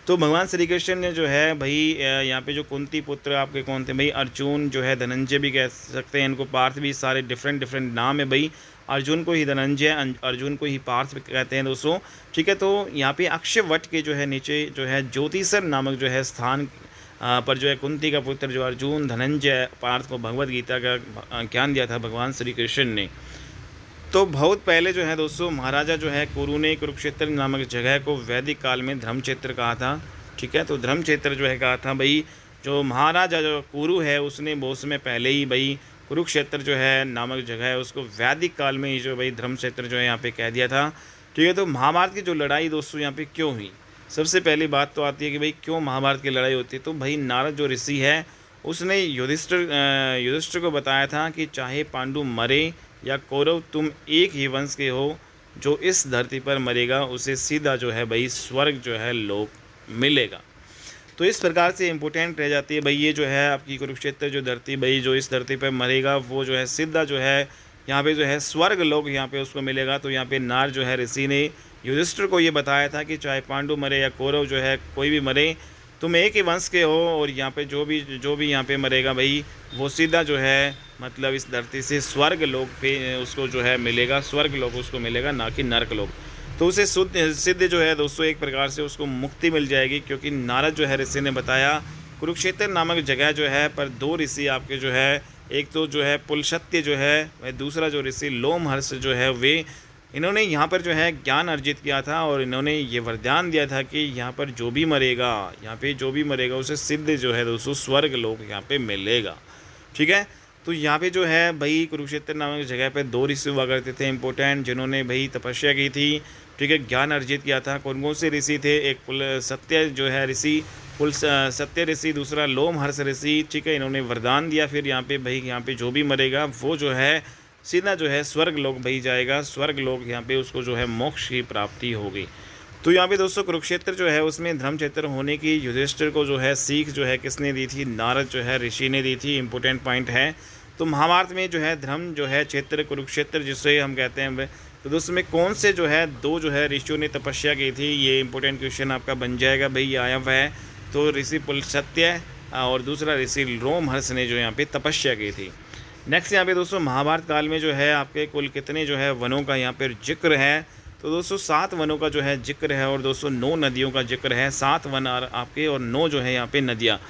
तो भगवान श्री कृष्ण ने जो है भाई यहाँ पे जो कुंती पुत्र आपके कौन थे भाई, अर्जुन जो है, धनंजय भी कह सकते हैं इनको, पार्थ भी, सारे डिफरेंट नाम है भाई। अर्जुन को ही धनंजय, अर्जुन को ही पार्थ कहते हैं दोस्तों। ठीक है, तो यहाँ पे अक्षयवट के जो है नीचे जो है ज्योतिषर नामक जो है स्थान पर जो है कुंती का पुत्र जो अर्जुन, धनंजय, पार्थ को भगवत गीता का ज्ञान दिया था भगवान श्री कृष्ण ने। तो बहुत पहले जो है दोस्तों महाराजा जो है कुरु ने कुरुक्षेत्र नामक जगह को वैदिक काल में धर्म क्षेत्र कहा था। ठीक है, तो धर्म क्षेत्र जो है कहा था भाई। जो महाराजा जो कुरु है उसने बहुत समय पहले ही भाई कुरुक्षेत्र जो है नामक जगह है उसको वैदिक काल में ही जो भाई धर्म क्षेत्र जो है यहाँ पे कह दिया था। ठीक है, तो महाभारत की जो लड़ाई दोस्तों यहाँ पे क्यों हुई, सबसे पहली बात तो आती है कि भाई क्यों महाभारत की लड़ाई होती है। तो भाई नारद जो ऋषि है उसने युधिष्ठिर को बताया था कि चाहे पांडु मरे या कौरव, तुम एक ही वंश के हो, जो इस धरती पर मरेगा उसे सीधा जो है भाई स्वर्ग जो है लोक मिलेगा। तो इस प्रकार से इम्पोर्टेंट रह जाती है भाई ये जो है आपकी कुरुक्षेत्र जो धरती भाई, जो इस धरती पर मरेगा वो जो है सीधा जो है यहाँ पे जो है स्वर्ग लोक यहाँ पे उसको मिलेगा। तो यहाँ पे नार जो है ऋषि ने युधिष्ठिर को ये बताया था कि चाहे पांडु मरे या कौरव जो है कोई भी मरे, तुम एक ही वंश के हो, और यहाँ पे जो भी यहाँ पे मरेगा भाई वो सीधा जो है मतलब इस धरती से स्वर्ग लोक पे उसको जो है मिलेगा, स्वर्ग लोक उसको मिलेगा, ना कि नरक लोक। तो उसे सिद्ध जो है दोस्तों एक प्रकार से उसको मुक्ति मिल जाएगी, क्योंकि नारद जो है ऋषि ने बताया कुरुक्षेत्र नामक जगह जो है पर 2 ऋषि आपके जो है, एक तो जो है पुलस्त्य जो है, वह दूसरा जो ऋषि लोमहर्ष जो है, वे इन्होंने यहाँ पर जो है ज्ञान अर्जित किया था और इन्होंने ये वरदान दिया था कि यहाँ पर जो भी मरेगा, यहाँ पे जो भी मरेगा उसे सिद्ध जो है दोस्तों स्वर्ग लोक यहाँ पे मिलेगा। ठीक है, तो यहाँ पे जो है भाई कुरुक्षेत्र नामक जगह पे 2 ऋषि हुआ करते थे इंपॉर्टेंट, जिन्होंने भाई तपस्या की थी। ठीक है, ज्ञान अर्जित किया था। कौन से ऋषि थे, एक सत्य जो है ऋषि, सत्य ऋषि, दूसरा लोमहर्ष ऋषि। ठीक है, इन्होंने वरदान दिया फिर यहाँ पे भाई यहाँ पे जो भी मरेगा वो जो है सीधा जो है स्वर्ग लोक भाई जाएगा, स्वर्ग लोक यहाँ पे उसको जो है मोक्ष की प्राप्ति होगी। तो यहाँ पे दोस्तों कुरुक्षेत्र जो है उसमें धर्म क्षेत्र होने की युधिष्ठिर को जो है सीख जो है किसने दी थी, नारद जो है ऋषि ने दी थी। इंपॉर्टेंट पॉइंट है। तो महाभारत में जो है धर्म जो है क्षेत्र कुरुक्षेत्र जिसे हम कहते हैं, तो दोस्तों में कौन से जो है दो जो है ऋषियों ने तपस्या की थी, ये इंपॉर्टेंट क्वेश्चन आपका बन जाएगा भाई। आया हुआ है तो ऋषि पुलस्त्य और दूसरा ऋषि रोमहर्ष ने जो यहाँ पे तपस्या की थी। नेक्स्ट यहाँ पे दोस्तों महाभारत काल में जो है आपके कुल कितने जो है वनों का यहाँ पे जिक्र है, तो दोस्तों 7 वनों का जो है जिक्र है और दोस्तों 9 नदियों का जिक्र है। 7 वन आपके और 9 जो है यहाँ पे नदियाँ।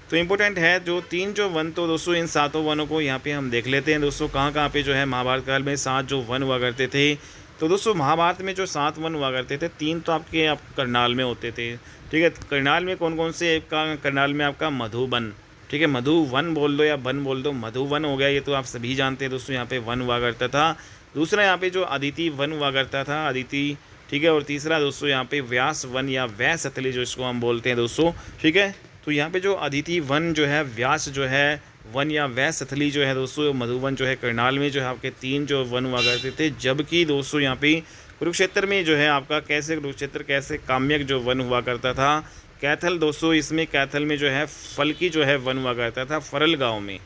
तो इम्पोर्टेंट है जो 3 जो वन, तो दोस्तों इन 7 वनों को यहाँ पे हम देख लेते हैं दोस्तों कहाँ कहाँ पे जो है महाभारत काल में 7 जो वन हुआ करते थे। तो दोस्तों महाभारत में जो 7 वन हुआ करते थे, 3 तो आपके करनाल में होते थे, ठीक है। करनाल में कौन कौन से, करनाल में आपका मधुबन, ठीक है, मधुवन बोल दो या वन बोल दो, मधुवन हो गया, ये तो आप सभी जानते हैं दोस्तों, यहाँ पे वन हुआ करता था। दूसरा यहाँ पे जो अदिति वन हुआ करता था, अदिति, ठीक है। और तीसरा दोस्तों यहाँ पे व्यास वन या वैसतली जो इसको हम बोलते हैं दोस्तों, ठीक है। तो यहाँ पे जो अदिति वन जो है, व्यास जो है वन या वैसतली जो है दोस्तों, मधुवन जो है करनाल में जो है आपके 3 जो वन हुआ करते थे। जबकि दोस्तों यहाँ पे कुरुक्षेत्र में जो है आपका कुरुक्षेत्र कैसे काम्यक जो वन हुआ करता था। कैथल दोस्तों, इसमें कैथल में जो है फल की जो है वन हुआ करता था फरल गांव में।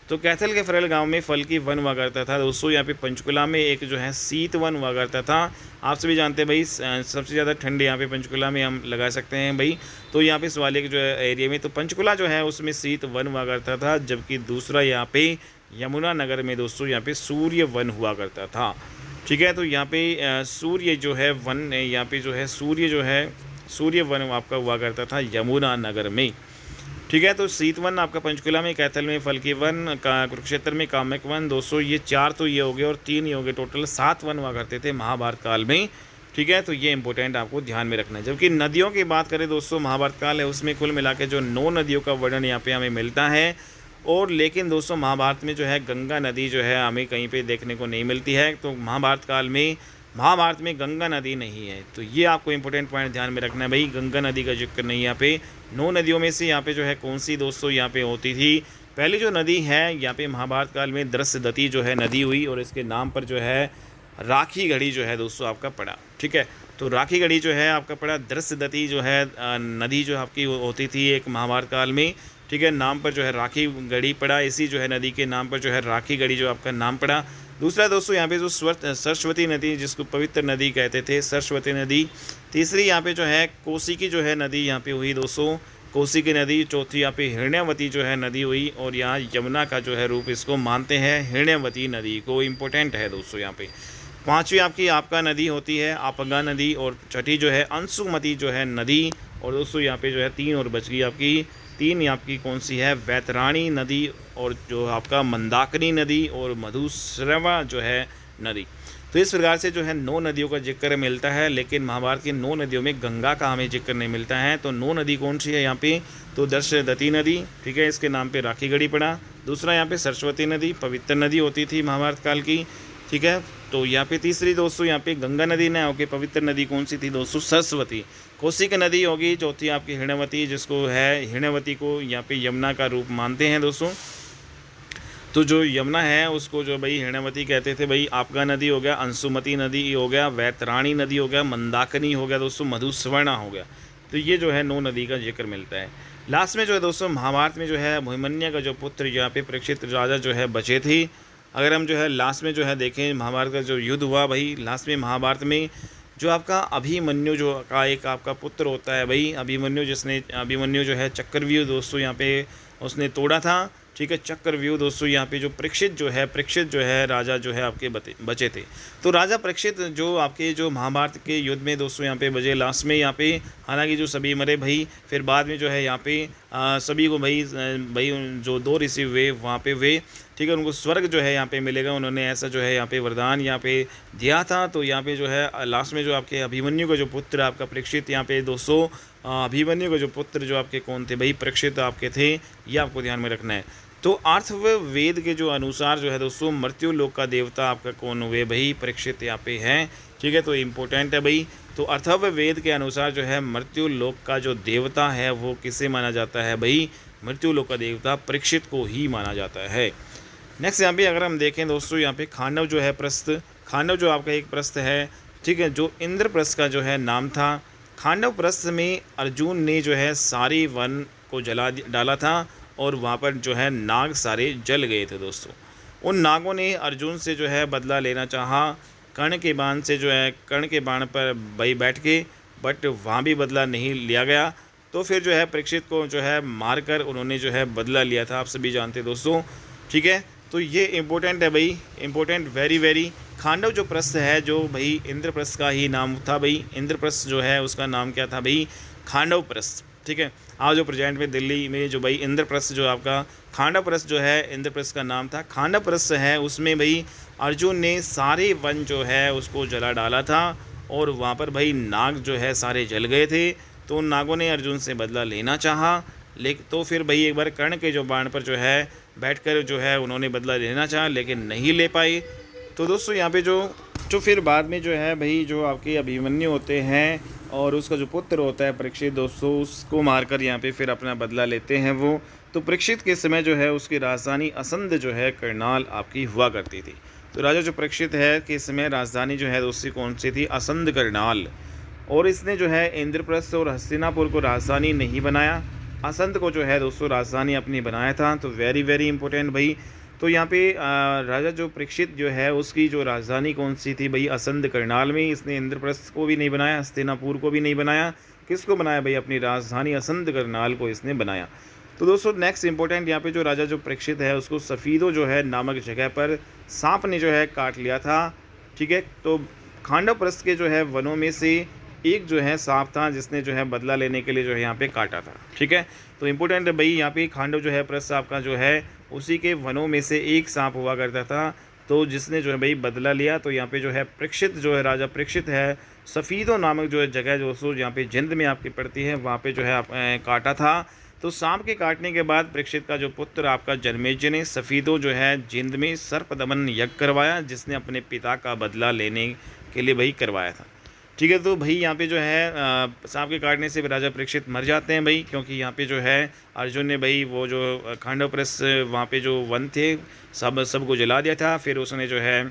तो कैथल के फरल गांव में फल की वन हुआ करता था दोस्तों। यहाँ पे पंचकुला में एक जो है शीत वन हुआ करता था। आप सभी जानते हैं भाई सबसे ज़्यादा ठंड यहाँ पे पंचकुला में हम लगा सकते हैं भाई। तो यहाँ पे इस वाले के जो है एरिया में तो पंचकुला जो है उसमें शीत वन हुआ करता था। जबकि दूसरा यहाँ पे यमुना नगर में दोस्तों यहाँ पे सूर्य वन हुआ करता था, ठीक है। तो यहाँ पे सूर्य जो है वन, यहाँ पे जो है सूर्य जो है सूर्य वन आपका हुआ करता था यमुना नगर में, ठीक है। तो शीत वन आपका पंचकुला में, कैथल में फल की वन, कुरुक्षेत्र में काम्यक वन दोस्तों। ये 4 तो ये हो गए और 3 ये हो गए, टोटल 7 वन हुआ करते थे महाभारत काल में, ठीक है। तो ये इंपॉर्टेंट आपको ध्यान में रखना है। जबकि नदियों की बात करें दोस्तों, महाभारत काल है उसमें कुल मिला के जो 9 नदियों का वर्णन यहाँ पे हमें मिलता है। और लेकिन दोस्तों महाभारत में जो है गंगा नदी जो है हमें कहीं पे देखने को नहीं मिलती है। तो महाभारत काल में महाभारत में गंगा नदी नहीं है। तो ये आपको इंपॉर्टेंट पॉइंट ध्यान में रखना है भाई, गंगा नदी का जिक्र नहीं यहाँ पे। 9 नदियों में से यहाँ पे जो है कौन सी दोस्तों यहाँ पे होती थी। पहली जो नदी है यहाँ पे महाभारत काल में दृश्यदती जो है नदी हुई और इसके नाम पर जो है राखी गढ़ी जो है दोस्तों आपका पड़ा, ठीक है। तो राखी गढ़ी जो है आपका पड़ा, दृश्यदती जो है नदी जो आपकी होती थी एक महाभारत काल में, ठीक है। नाम पर जो है राखी गढ़ी पड़ा, इसी जो है नदी के नाम पर जो है राखी गढ़ी जो आपका नाम पड़ा। दूसरा दोस्तों यहाँ पे जो सरस्वती नदी जिसको पवित्र नदी कहते थे, सरस्वती नदी। तीसरी यहाँ पे जो है कोसी की जो है नदी यहाँ पे हुई दोस्तों, कोसी की नदी। चौथी यहाँ पे हिरण्यवती जो है नदी हुई और यहाँ यमुना का जो है रूप इसको मानते हैं, हिरण्यवती नदी को, इम्पोर्टेंट है दोस्तों यहाँ पे। 5वीं आपकी आपका नदी होती है आपगा नदी और छठी जो है अंशुमती जो है नदी। और दोस्तों यहाँ पे जो है 3 और बच गई आपकी, 3 आपकी कौन सी है, वैतराणी नदी और जो आपका मंदाकिनी नदी और मधुश्रवा जो है नदी। तो इस प्रकार से जो है 9 नदियों का जिक्र मिलता है। लेकिन महाभारत की 9 नदियों में गंगा का हमें जिक्र नहीं मिलता है। तो 9 नदी कौन सी है यहाँ पे, तो दृश्यदती नदी, ठीक है, इसके नाम पे राखी गढ़ी पड़ा। दूसरा यहाँ पे सरस्वती नदी पवित्र नदी होती थी महाभारत काल की, ठीक है। तो यहाँ पे तीसरी दोस्तों यहाँ पे गंगा नदी ना होगी, पवित्र नदी कौन सी थी दोस्तों, सरस्वती। कोसी की नदी होगी। चौथी आपकी हिरण्यवती, जिसको है हिरण्यवती को यहाँ पे यमुना का रूप मानते हैं दोस्तों। तो जो यमुना है उसको जो भाई हिरण्यवती कहते थे भाई। आपगा नदी हो गया, अंशुमती नदी हो गया, वैतराणी नदी हो गया, मंदाकिनी हो गया दोस्तों, मधुस्वर्णा हो गया। तो ये जो है 9 नदी का जिक्र मिलता है। लास्ट में जो है दोस्तों महाभारत में जो है अभिमन्यु का जो पुत्र यहाँ पे परीक्षित राजा जो है बचे थे। अगर हम जो है लास्ट में जो है देखें महाभारत का जो युद्ध हुआ भाई, लास्ट में महाभारत में जो आपका अभिमन्यु जो का एक आपका पुत्र होता है भाई, अभिमन्यु जो है चक्रव्यूह दोस्तों यहाँ पे उसने तोड़ा था, ठीक है। चक्रव्यूह दोस्तों यहाँ पे जो परीक्षित जो है राजा जो है आपके बचे थे। तो राजा परीक्षित जो आपके जो महाभारत के युद्ध में दोस्तों यहाँ पे बचे लास्ट में यहाँ पे। हालांकि जो सभी मरे भाई, फिर बाद में जो है यहाँ पे सभी को भाई जो 2 ऋषि हुए वहाँ पे हुए, ठीक है, उनको स्वर्ग जो है यहाँ पे मिलेगा। उन्होंने ऐसा जो है यहाँ पे वरदान यहाँ पे दिया था। तो यहाँ पे जो है लास्ट में जो आपके अभिमन्यु का जो पुत्र आपका परीक्षित, यहाँ पे दोस्तों अभिमन्यु का जो पुत्र जो आपके कौन थे भाई, परीक्षित आपके थे। ये आपको ध्यान में रखना है। तो अर्थवेद के जो अनुसार जो है दोस्तों मृत्यु लोक का देवता आपका कौन हुए भाई, परीक्षित यहाँ पे हैं, ठीक है। तो इम्पोर्टेंट है भाई। तो अर्थवेद के अनुसार जो है मृत्यु लोक का जो देवता है वो किसे माना जाता है भाई, मृत्यु लोक का देवता परीक्षित को ही माना जाता है। नेक्स्ट यहाँ पे अगर हम देखें दोस्तों, यहाँ पे खांडव जो है प्रस्थ, खांडव जो आपका एक प्रस्थ है, ठीक है, जो इंद्रप्रस्थ का जो है नाम था। खांडव प्रस्थ में अर्जुन ने जो है सारी वन को जला डाला था और वहाँ पर जो है नाग सारे जल गए थे दोस्तों। उन नागों ने अर्जुन से जो है बदला लेना चाहा, कर्ण के बाण से जो है, कर्ण के बाण पर भाई बैठ के, बट वहाँ भी बदला नहीं लिया गया। तो फिर जो है परीक्षित को जो है मारकर उन्होंने जो है बदला लिया था, आप सभी जानते हैं दोस्तों। ठीक है, तो ये इम्पोर्टेंट है भाई, इम्पोर्टेंट वेरी वेरी। खांडव जो प्रस्थ है, जो भाई इंद्रप्रस्थ का ही नाम था भाई, इंद्रप्रस्थ जो है उसका नाम क्या था भाई, खांडव प्रस्थ। ठीक है, आज जो प्रेजेंट में दिल्ली में जो भाई इंद्रप्रस्थ जो आपका खांडव प्रस्थ जो है, इंद्रप्रस्थ का नाम था। खांडव प्रस्थ है, उसमें भाई अर्जुन ने सारे वन जो है उसको जला डाला था, और वहाँ पर भाई नाग जो है सारे जल गए थे। तो उन नागों ने अर्जुन से बदला लेना चाहा, लेकिन तो फिर भाई एक बार कर्ण के जो बाण पर जो है बैठकर जो है उन्होंने बदला लेना चाहा, लेकिन नहीं ले पाए। तो दोस्तों यहाँ पे जो फिर बाद में जो है भाई जो आपके अभिमन्यु होते हैं और उसका जो पुत्र होता है परीक्षित दोस्तों, उसको मारकर यहाँ पे फिर अपना बदला लेते हैं वो। तो परीक्षित के समय जो है उसकी राजधानी असंध जो है करनाल आपकी हुआ करती थी। तो राजा जो परीक्षित है के समय राजधानी जो है दोस्तों कौन सी थी, असंध करनाल। और इसने जो है इंद्रप्रस्थ और हस्तिनापुर को राजधानी नहीं बनाया, असंध को जो है दोस्तों राजधानी अपनी बनाया था। तो वेरी वेरी इंपॉर्टेंट भाई। तो यहाँ पे राजा जो परीक्षित जो है उसकी जो राजधानी कौन सी थी भाई, असंध करनाल में। इसने इंद्रप्रस्थ को भी नहीं बनाया, हस्तिनापुर को भी नहीं बनाया, किसको बनाया भाई, अपनी राजधानी असंध करनाल को इसने बनाया। तो दोस्तों नेक्स्ट इंपॉर्टेंट यहाँ पे जो राजा जो परीक्षित है उसको सफ़ीदो जो है नामक जगह पर सांप ने जो है काट लिया था। ठीक है, तो खांडव प्रस्थ के जो है वनों में से एक जो है सांप था जिसने जो है बदला लेने के लिए जो है यहाँ पे काटा था। ठीक है, तो इम्पोर्टेंट है भाई, यहाँ पे खांडव जो है प्रस्थ आपका जो है उसी के वनों में से एक सांप हुआ करता था, तो जिसने जो है भाई बदला लिया। तो यहाँ पे जो है परीक्षित जो है राजा परीक्षित है, सफ़ीदो नामक जो है जगह जो यहाँ पे जिंद में आपकी पड़ती है, वहाँ पे जो है काटा था। तो सांप के काटने के बाद परीक्षित का जो पुत्र आपका जन्मेजय ने सफ़ीदो जो है जिंद में सर्प दमन यज्ञ करवाया, जिसने अपने पिता का बदला लेने के लिए भाई करवाया था। ठीक है, तो भाई यहाँ पे जो है सांप के काटने से राजा परीक्षित मर जाते हैं भाई, क्योंकि यहाँ पे जो है अर्जुन ने भाई वो जो खांडव प्रस्थ वहाँ पे जो वन थे सबको जला दिया था। फिर उसने जो है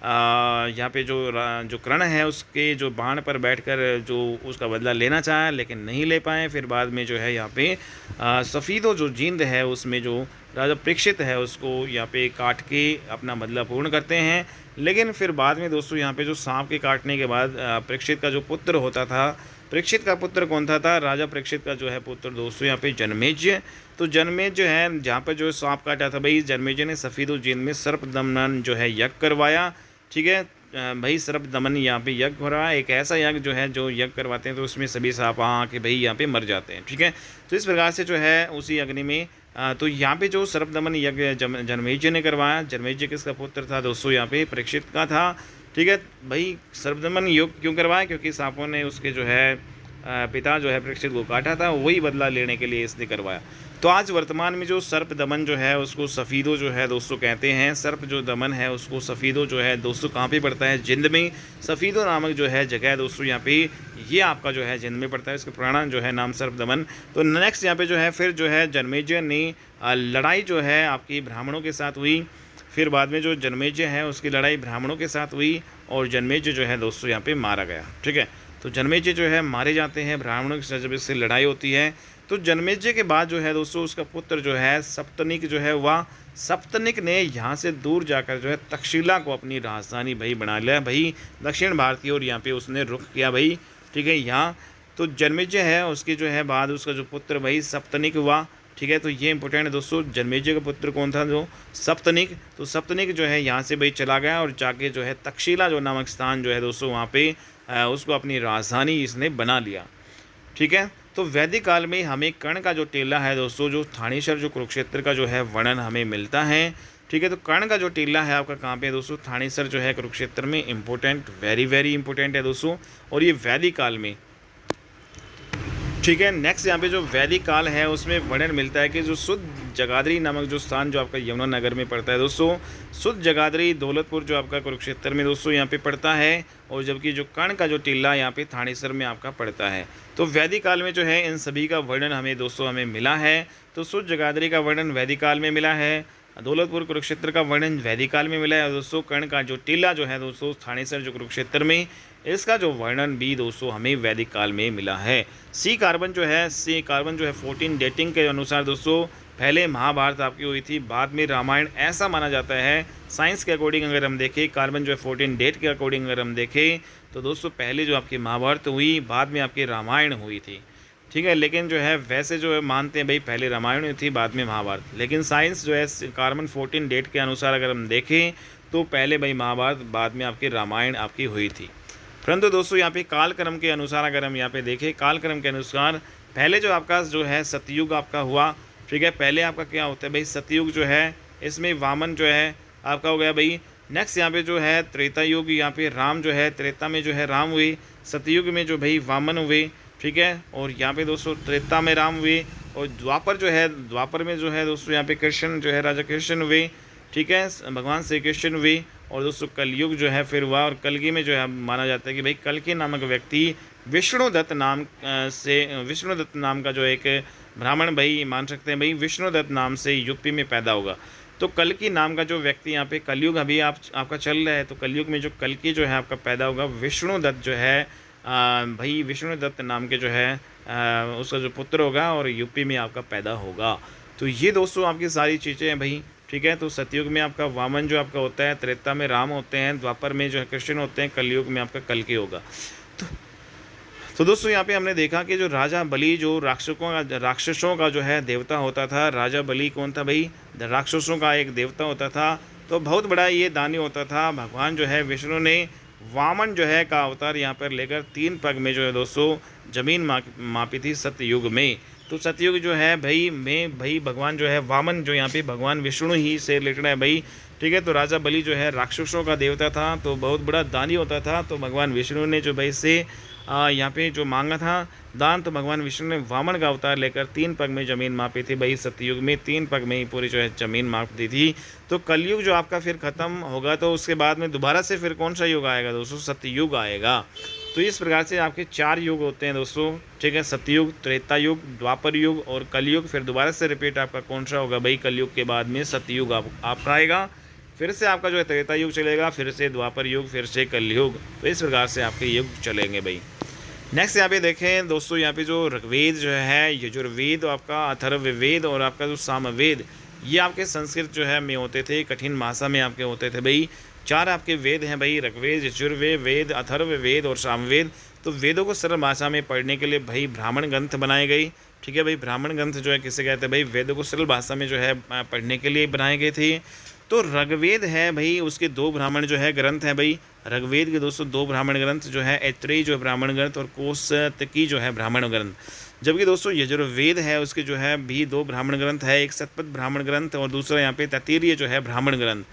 यहाँ पे जो कर्ण है उसके जो बाण पर बैठकर जो उसका बदला लेना चाहा, लेकिन नहीं ले पाए। फिर बाद में जो है यहाँ पे सफ़ीदो जो जींद है उसमें जो राजा परीक्षित है उसको यहाँ पे काट के अपना बदला पूर्ण करते हैं। लेकिन फिर बाद में दोस्तों यहाँ पे जो सांप के काटने के बाद परीक्षित का जो पुत्र होता था, परीक्षित का पुत्र कौन था राजा परीक्षित का जो है पुत्र दोस्तों यहाँ पे जन्मेजय। तो जन्मेजय है जहाँ पर जो सांप काटा था भाई, जन्मेजय ने सफ़ीदो जींद में सर्प दमन जो है यज्ञ करवाया। ठीक है भाई, सर्प दमन यहाँ पे यज्ञ हो रहा है, एक ऐसा यज्ञ जो है जो यज्ञ करवाते हैं तो उसमें सभी सांप आके भाई यहाँ पे मर जाते हैं। ठीक है, तो इस प्रकार से जो है उसी अग्नि में तो यहाँ पे जो सर्प दमन यज्ञ जन्मेजय ने करवाया। जन्मेजय किसका पुत्र था दोस्तों, यहाँ पे परीक्षित का था। ठीक है भाई, सर्प दमन योग क्यों करवाया, क्योंकि सांपों ने उसके जो है पिता जो है परीक्षित को काटा था, वही बदला लेने के लिए इसने करवाया। तो आज वर्तमान में जो सर्प दमन जो है उसको सफ़ीदो जो है दोस्तों कहते हैं। सर्प जो दमन है उसको सफ़ीदो जो है दोस्तों कहाँ पे पड़ता है, जिंद में। सफ़ीदो नामक जो है जगह है दोस्तों यहाँ पे, ये आपका जो है जिंद में पड़ता है, इसका पुराना जो है नाम सर्प दमन। तो नेक्स्ट यहाँ पे जो है फिर जो है जन्मेजय ने लड़ाई जो है आपकी ब्राह्मणों के साथ हुई। फिर बाद में जो जन्मेजय है उसकी लड़ाई ब्राह्मणों के साथ हुई और जन्मेजय जो है दोस्तों यहाँ पे मारा गया। ठीक है, तो जन्मेजय जो है मारे जाते हैं ब्राह्मणों के साथ जब इससे लड़ाई होती है। तो जन्मेजय के बाद जो है दोस्तों उसका पुत्र जो है सप्तनिक जो है वह सप्तनिक ने यहाँ से दूर जाकर जो है तक्षशिला को अपनी राजधानी भाई बना लिया भाई, दक्षिण भारत की ओर यहाँ पे उसने रुख किया भाई। ठीक है, यहाँ तो जन्मेजय है उसके जो है बाद उसका जो पुत्र भाई सप्तनिक हुआ। ठीक है, तो ये इंपॉर्टेंट है दोस्तों, जन्मेजय का पुत्र कौन था जो सप्तनिक। तो सप्तनिक जो है यहाँ से भाई चला गया और जाके जो है तक्षशिला जो नामक स्थान जो है दोस्तों वहाँ पे उसको अपनी राजधानी इसने बना लिया। ठीक है, तो वैदिक काल में हमें कर्ण का जो टीला है दोस्तों, जो थानेश्वर जो कुरुक्षेत्र का जो है वर्णन हमें मिलता है। ठीक है, तो कर्ण का जो टीला है आपका कहाँ पे है दोस्तों, थानेश्वर जो है कुरुक्षेत्र में। इंपॉर्टेंट, वेरी वेरी इंपॉर्टेंट है दोस्तों, और ये वैदिक काल में। ठीक है, नेक्स्ट यहाँ पे जो वैदिक काल है उसमें वर्णन मिलता है कि जो शुद्ध जगाधरी नामक जो स्थान जो आपका यमुनानगर में पड़ता है दोस्तों, शुद्ध जगाधरी दौलतपुर जो आपका कुरुक्षेत्र में दोस्तों यहाँ पे पड़ता है, और जबकि जो कर्ण का जो टीला यहाँ पे थानेसर में आपका पड़ता है। तो वैदिक काल में जो है इन सभी का वर्णन हमें दोस्तों हमें मिला है। तो शुद्ध जगाधरी का वर्णन वैदिक काल में मिला है, दौलतपुर कुरुक्षेत्र का वर्णन वैदिक काल में मिला है, दोस्तों कर्ण का जो टीला जो है दोस्तों थानेसर जो कुरुक्षेत्र में, इसका जो वर्णन भी दोस्तों हमें वैदिक काल में मिला है। सी कार्बन जो है 14 डेटिंग के अनुसार दोस्तों पहले महाभारत आपकी हुई थी, बाद में रामायण, ऐसा माना जाता है। साइंस के अकॉर्डिंग अगर हम देखें, कार्बन जो है 14 डेट के अकॉर्डिंग अगर हम देखें तो दोस्तों पहले जो आपकी महाभारत हुई, बाद में आपकी रामायण हुई थी, ठीक है। लेकिन जो है वैसे जो है मानते हैं भाई पहले रामायण हुई थी, बाद में महाभारत। लेकिन साइंस जो है कार्बन 14 डेट के अनुसार अगर हम देखें तो पहले भाई महाभारत, बाद में आपकी रामायण आपकी हुई थी। परंतु दोस्तों यहाँ पे कालक्रम के अनुसार अगर हम यहाँ पे देखें, कालक्रम के अनुसार पहले जो आपका जो है सतयुग आपका हुआ, ठीक है। पहले आपका क्या होता है भाई, सतयुग जो है इसमें वामन जो है आपका हो गया भाई। नेक्स्ट यहाँ पे जो है त्रेता युग, यहाँ पे राम जो है, त्रेता में जो है राम हुए, सतयुग में जो भाई वामन हुए, ठीक है। और यहाँ पे दोस्तों त्रेता में राम हुए, और द्वापर जो है, द्वापर में जो है दोस्तों यहाँ पे कृष्ण जो है, राजा कृष्ण हुए, ठीक है, भगवान श्री कृष्ण हुए। और दोस्तों कलयुग जो है फिर हुआ, और कलगी में जो है माना जाता है कि भाई कल्कि नामक व्यक्ति विष्णुदत्त नाम से, विष्णुदत्त नाम का जो एक ब्राह्मण भाई मान सकते हैं भाई, विष्णुदत्त नाम से यूपी में पैदा होगा। तो कल्कि नाम का जो व्यक्ति यहाँ पे, कलयुग अभी आपका चल रहा है, तो कलयुग में जो कल्कि जो है आपका पैदा होगा, विष्णुदत्त जो है भाई, विष्णुदत्त नाम के जो है उसका जो पुत्र होगा, और यूपी में आपका पैदा होगा। तो ये दोस्तों आपकी सारी चीज़ें हैं भाई, ठीक है। तो सतयुग में आपका वामन जो आपका होता है, त्रेता में राम होते हैं, द्वापर में जो है कृष्ण होते हैं, कलयुग में आपका कल्कि होगा। तो दोस्तों यहाँ पे हमने देखा कि जो राजा बलि जो राक्षसों का जो है देवता होता था, राजा बलि कौन था भाई, राक्षसों का एक देवता होता था। तो बहुत बड़ा ये दानी होता था। भगवान जो है विष्णु ने वामन जो है का अवतार यहाँ पर लेकर 3 पग में जो है दोस्तों जमीन मापी थी सतयुग में। तो सतयुग जो है भाई भगवान जो है वामन जो यहाँ पे भगवान विष्णु ही से रिलेटेड है भाई, ठीक है। तो राजा बलि जो है राक्षसों का देवता था, तो बहुत बड़ा दानी होता था। तो भगवान विष्णु ने जो भाई से यहाँ पे जो मांगा था दान, तो भगवान विष्णु ने वामन का अवतार लेकर 3 पग में ज़मीन मापी थी भाई। सतयुग में 3 पग में ही पूरी जो है ज़मीन माप दी थी। तो कलयुग जो आपका फिर ख़त्म होगा, तो उसके बाद में दोबारा से फिर कौन सा युग आएगा दोस्तों, सतयुग आएगा। तो इस प्रकार से आपके 4 युग होते हैं दोस्तों, ठीक है। सतयुग, त्रेता युग, द्वापर युग और कलयुग। फिर दोबारा से रिपीट आपका कौन सा होगा भाई, कलयुग के बाद में सतयुग आपका आएगा। फिर से आपका जो है त्रेता युग चलेगा, फिर से द्वापर युग, फिर से कलयुग। तो इस प्रकार से आपके युग चलेंगे भाई। नेक्स्ट यहाँ पे देखें दोस्तों, यहाँ पे जो ऋग्वेद जो है, यजुर्वेद, आपका अथर्ववेद और आपका जो सामवेद, ये आपके संस्कृत जो है में होते थे, कठिन भाषा में आपके होते थे भाई। 4 आपके वेद हैं भाई, ऋग्वेद, यजुर्वेद, अथर्ववेद और सामवेद। तो वेदों को सरल भाषा में पढ़ने के लिए भाई ब्राह्मण ग्रंथ बनाए गए, ठीक है भाई। ब्राह्मण ग्रंथ जो है किसे कहते हैं भाई, वेदों को सरल भाषा में जो है पढ़ने के लिए बनाए गए थे। तो ऋग्वेद है भाई, उसके 2 ब्राह्मण जो है ग्रंथ हैं भाई। ऋग्वेद के दोस्तों 2 ब्राह्मण ग्रंथ जो है, ऐत्रेयी जो है ब्राह्मण ग्रंथ और कौशिकी जो है ब्राह्मण ग्रंथ। जबकि दोस्तों यजुर्वेद है उसके जो है भी 2 ब्राह्मण ग्रंथ है, एक शतपथ ब्राह्मण ग्रंथ और दूसरा यहाँ पे तैत्तिरीय जो है ब्राह्मण ग्रंथ।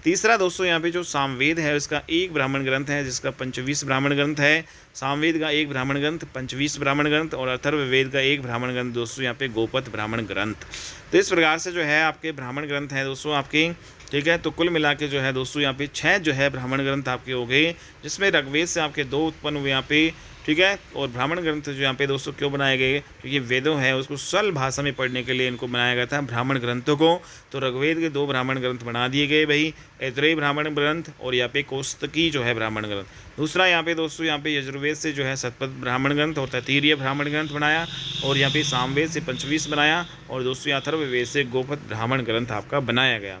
तीसरा दोस्तों यहाँ पे जो सामवेद है उसका 1 ब्राह्मण ग्रंथ है, जिसका पंचवीस ब्राह्मण ग्रंथ है। सामवेद का 1 ब्राह्मण ग्रंथ, पंचवीस ब्राह्मण ग्रंथ और अथर्ववेद का 1 ब्राह्मण ग्रंथ दोस्तों यहाँ पे गोपथ ब्राह्मण ग्रंथ। तो इस प्रकार से जो है आपके ब्राह्मण ग्रंथ हैं दोस्तों आपके, ठीक है। तो कुल मिला के जो है दोस्तों यहाँ पे 6 जो है ब्राह्मण ग्रंथ आपके हो गए, जिसमें ऋग्वेद से आपके 2 उत्पन्न हुए यहाँ पे, ठीक है। और ब्राह्मण ग्रंथ जो यहाँ पे दोस्तों क्यों बनाए गए, क्योंकि वेदों है उसको सरल भाषा में पढ़ने के लिए इनको बनाया गया था ब्राह्मण ग्रंथों को। तो ऋग्वेद के 2 ब्राह्मण ग्रंथ बना दिए गए भाई, ऐत्रेयी ब्राह्मण ग्रंथ और यहाँ पे कौशिकी जो है ब्राह्मण ग्रंथ। दूसरा यहाँ पे दोस्तों यहाँ पे यजुर्वेद से जो है शतपथ ब्राह्मण ग्रंथ और तैत्तिरीय ब्राह्मण ग्रंथ बनाया, और यहाँ पे सामवेद से पंचवीस बनाया, और दोस्तों अथर्ववेद से गोपथ ब्राह्मण ग्रंथ आपका बनाया गया।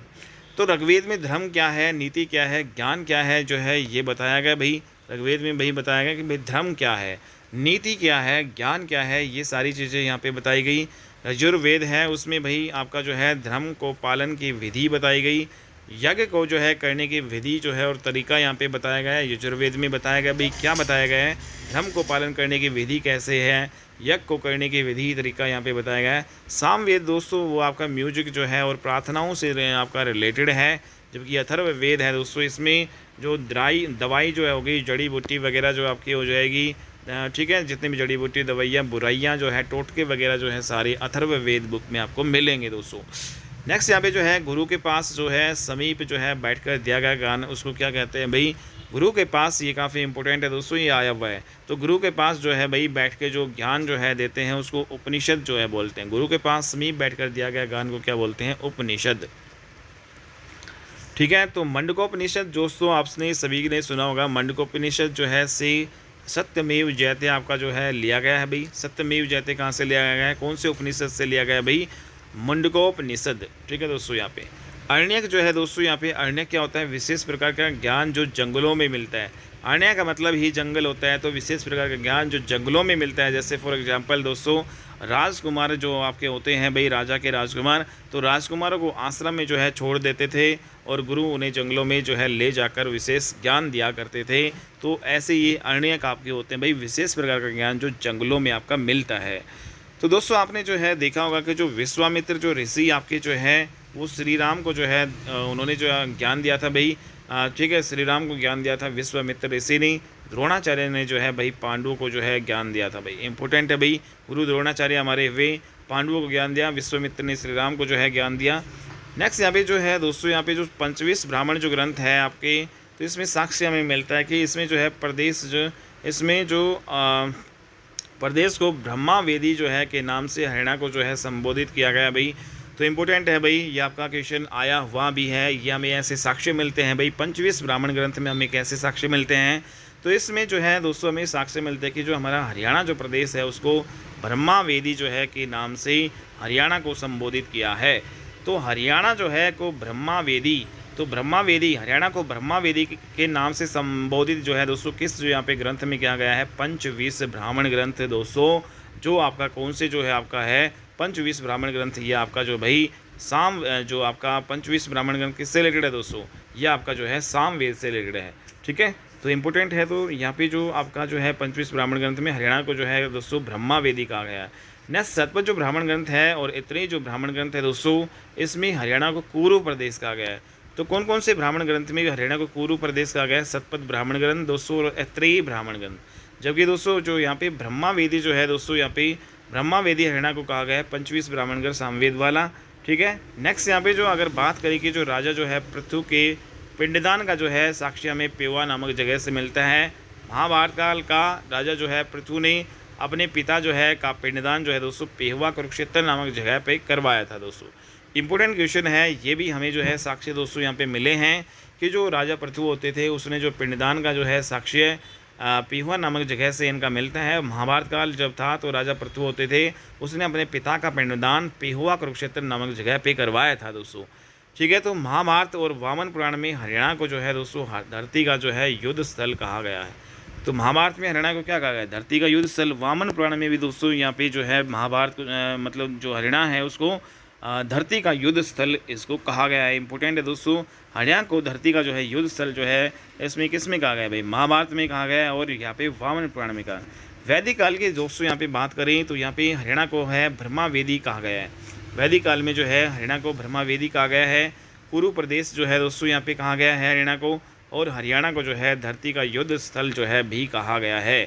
तो ऋग्वेद में धर्म क्या है, नीति क्या है, ज्ञान क्या है जो है ये बताया गया भाई। ऋग्वेद में भाई बताया गया कि भाई धर्म क्या है, नीति क्या है, ज्ञान क्या है, ये सारी चीज़ें यहाँ पे बताई गई। यजुर्वेद है उसमें भाई आपका जो है धर्म को पालन की विधि बताई गई, यज्ञ को जो है करने की विधि जो है और तरीका यहाँ पे बताया गया है। यजुर्वेद में बताया गया भाई क्या बताया गया है, धर्म को पालन करने की विधि कैसे है, यज्ञ को करने की विधि तरीका यहाँ पे बताया गया है। सामवेद दोस्तों वो आपका म्यूजिक जो है और प्रार्थनाओं से आपका रिलेटेड है, जबकि अथर्ववेद है दोस्तों इसमें जो दवाई जो है होगी, जड़ी बूटी वगैरह जो आपकी हो जाएगी, ठीक है। जितनी भी जड़ी बूटी दवाइयाँ बुराइयाँ जो है टोटके वगैरह जो है सारे अथर्ववेद बुक में आपको मिलेंगे दोस्तों। नेक्स्ट यहाँ पे जो है गुरु के पास जो है समीप जो है बैठकर दिया गया ज्ञान उसको क्या कहते हैं भाई, गुरु के पास। ये काफ़ी इंपॉर्टेंट है दोस्तों, ये आया हुआ है। तो गुरु के पास जो है भाई बैठ के जो ज्ञान जो है देते हैं उसको उपनिषद जो है बोलते हैं। गुरु के पास समीप बैठकर दिया गया ज्ञान को क्या बोलते हैं, उपनिषद, ठीक है। तो मंडकोपनिषद दोस्तों आपने सभी ने सुना होगा। मंडकोपनिषद जो है से सत्यमेव जयते आपका जो है लिया गया है भाई। सत्यमेव जयते कहाँ से लिया गया है, कौन से उपनिषद से लिया गया है भाई, मुंडकोपनिषद। ठीक है दोस्तों, यहाँ पे अरण्यक जो है दोस्तों, यहाँ पे अरण्यक क्या होता है, विशेष प्रकार का ज्ञान जो जंगलों में मिलता है। अरण्य का मतलब ही जंगल होता है, तो विशेष प्रकार का ज्ञान जो जंगलों में मिलता है। जैसे फॉर एग्जांपल दोस्तों, राजकुमार जो आपके होते हैं भाई, राजा के राजकुमार, तो राजकुमारों को आश्रम में जो है छोड़ देते थे और गुरु उन्हें जंगलों में जो है ले जाकर विशेष ज्ञान दिया करते थे। तो ऐसे ये अरण्यक आपके होते हैं भाई, विशेष प्रकार का ज्ञान जो जंगलों में आपका मिलता है। तो दोस्तों आपने जो है देखा होगा कि जो विश्वामित्र जो ऋषि आपके जो है, वो श्री राम को जो है उन्होंने जो है ज्ञान दिया था भाई। ठीक है, श्री राम को ज्ञान दिया था विश्वामित्र ऋषि ने। द्रोणाचार्य ने जो है भाई पांडवों को जो है ज्ञान दिया था भाई। इंपॉर्टेंट है भाई, गुरु द्रोणाचार्य हमारे वे पांडवों को ज्ञान दिया, विश्वामित्र ने श्री राम को जो है ज्ञान दिया। नेक्स्ट यहाँ पे जो है दोस्तों, यहाँ पे जो पंचविश ब्राह्मण जो ग्रंथ है आपके, तो इसमें साक्ष्य हमें मिलता है कि इसमें जो है प्रदेश जो इसमें जो प्रदेश को ब्रह्मा वेदी जो है के नाम से हरियाणा को जो है संबोधित किया गया भाई। तो इम्पोर्टेंट है भाई, ये आपका क्वेश्चन आया हुआ भी है। ये हमें ऐसे साक्ष्य मिलते हैं भाई, पंचविश ब्राह्मण ग्रंथ में हमें कैसे साक्ष्य मिलते हैं। तो इसमें जो है दोस्तों हमें साक्ष्य मिलते हैं कि जो हमारा हरियाणा जो प्रदेश है उसको ब्रह्मा वेदी जो है के नाम से हरियाणा को संबोधित किया है। तो हरियाणा जो है को ब्रह्मा वेदी, तो ब्रह्मा वेदी, हरियाणा को ब्रह्मा वेदी के नाम से संबोधित जो है दोस्तों किस जो यहाँ पे ग्रंथ में किया गया है, पंचविश ब्राह्मण ग्रंथ दोस्तों। जो आपका कौन से जो है आपका है पंचविश ब्राह्मण ग्रंथ, ये आपका जो भाई साम जो आपका पंचविश ब्राह्मण ग्रंथ किससे रिलेटेड है दोस्तों, ये आपका जो है साम वेद से रिलेटेड है। ठीक है, तो इम्पोर्टेंट है। तो यहाँ पे जो आपका जो है पंचविश ब्राह्मण ग्रंथ में हरियाणा को जो है दोस्तों ब्रह्मा वेदी कहा गया है। नेक्स्ट शतपथ जो ब्राह्मण ग्रंथ है और इतने जो ब्राह्मण ग्रंथ है दोस्तों, इसमें हरियाणा को कुरु प्रदेश कहा गया है। तो कौन कौन से ब्राह्मण ग्रंथ में हरियाणा को कुरु प्रदेश कहा गया है, शतपथ ब्राह्मण ग्रंथ दोस्तों और ऐत्रेयी ब्राह्मण ग्रंथ। जबकि दोस्तों जो यहाँ पे ब्रह्मा वेदी जो है दोस्तों, यहाँ पे ब्रह्मा वेदी हरियाणा को कहा गया है पंचविश ब्राह्मण ग्रंथ सामवेद वाला। ठीक है, नेक्स्ट यहाँ पे जो अगर बात करें कि जो राजा जो है पृथु के पिंडदान का जो है साक्ष्य हमें पेवा नामक जगह से मिलता है। महाभारत काल का राजा जो है पृथु ने अपने पिता जो है का पिंडदान जो है दोस्तों पेहवा कुरुक्षेत्र नामक जगह पे करवाया था दोस्तों। इंपॉर्टेंट क्वेश्चन है, ये भी हमें जो है साक्ष्य दोस्तों यहाँ पे मिले हैं कि जो राजा पृथु होते थे उसने जो पिंडदान का जो है साक्ष्य पेहुआ नामक जगह से इनका मिलता है। महाभारत काल जब था तो राजा पृथु होते थे, उसने अपने पिता का पिंडदान पेहुआ कुरुक्षेत्र नामक जगह पे करवाया था दोस्तों। ठीक है, तो महाभारत और वामन पुराण में हरियाणा को जो है दोस्तों धरती का जो है युद्ध स्थल कहा गया है। तो महाभारत में हरियाणा को क्या कहा गया है, धरती का युद्ध स्थल। वामन पुराण में भी दोस्तों यहाँ पे जो है महाभारत मतलब जो हरियाणा है उसको धरती का युद्ध स्थल इसको कहा गया है। इंपॉर्टेंट है दोस्तों, हरियाणा को धरती का जो है युद्ध स्थल जो है इसमें किस में कहा गया है भाई, महाभारत में कहा गया है और यहाँ पे वामन पुराण में कहा। वैदिक काल के दोस्तों यहाँ पे बात करें तो यहाँ पे हरियाणा को है ब्रह्मा वेदी कहा गया है। वैदिक काल में जो है हरियाणा को ब्रह्मा वेदी कहा गया है। कुरु प्रदेश जो है दोस्तों यहाँ पे कहा गया है हरियाणा को, और हरियाणा को जो है धरती का युद्ध स्थल जो है भी कहा गया है।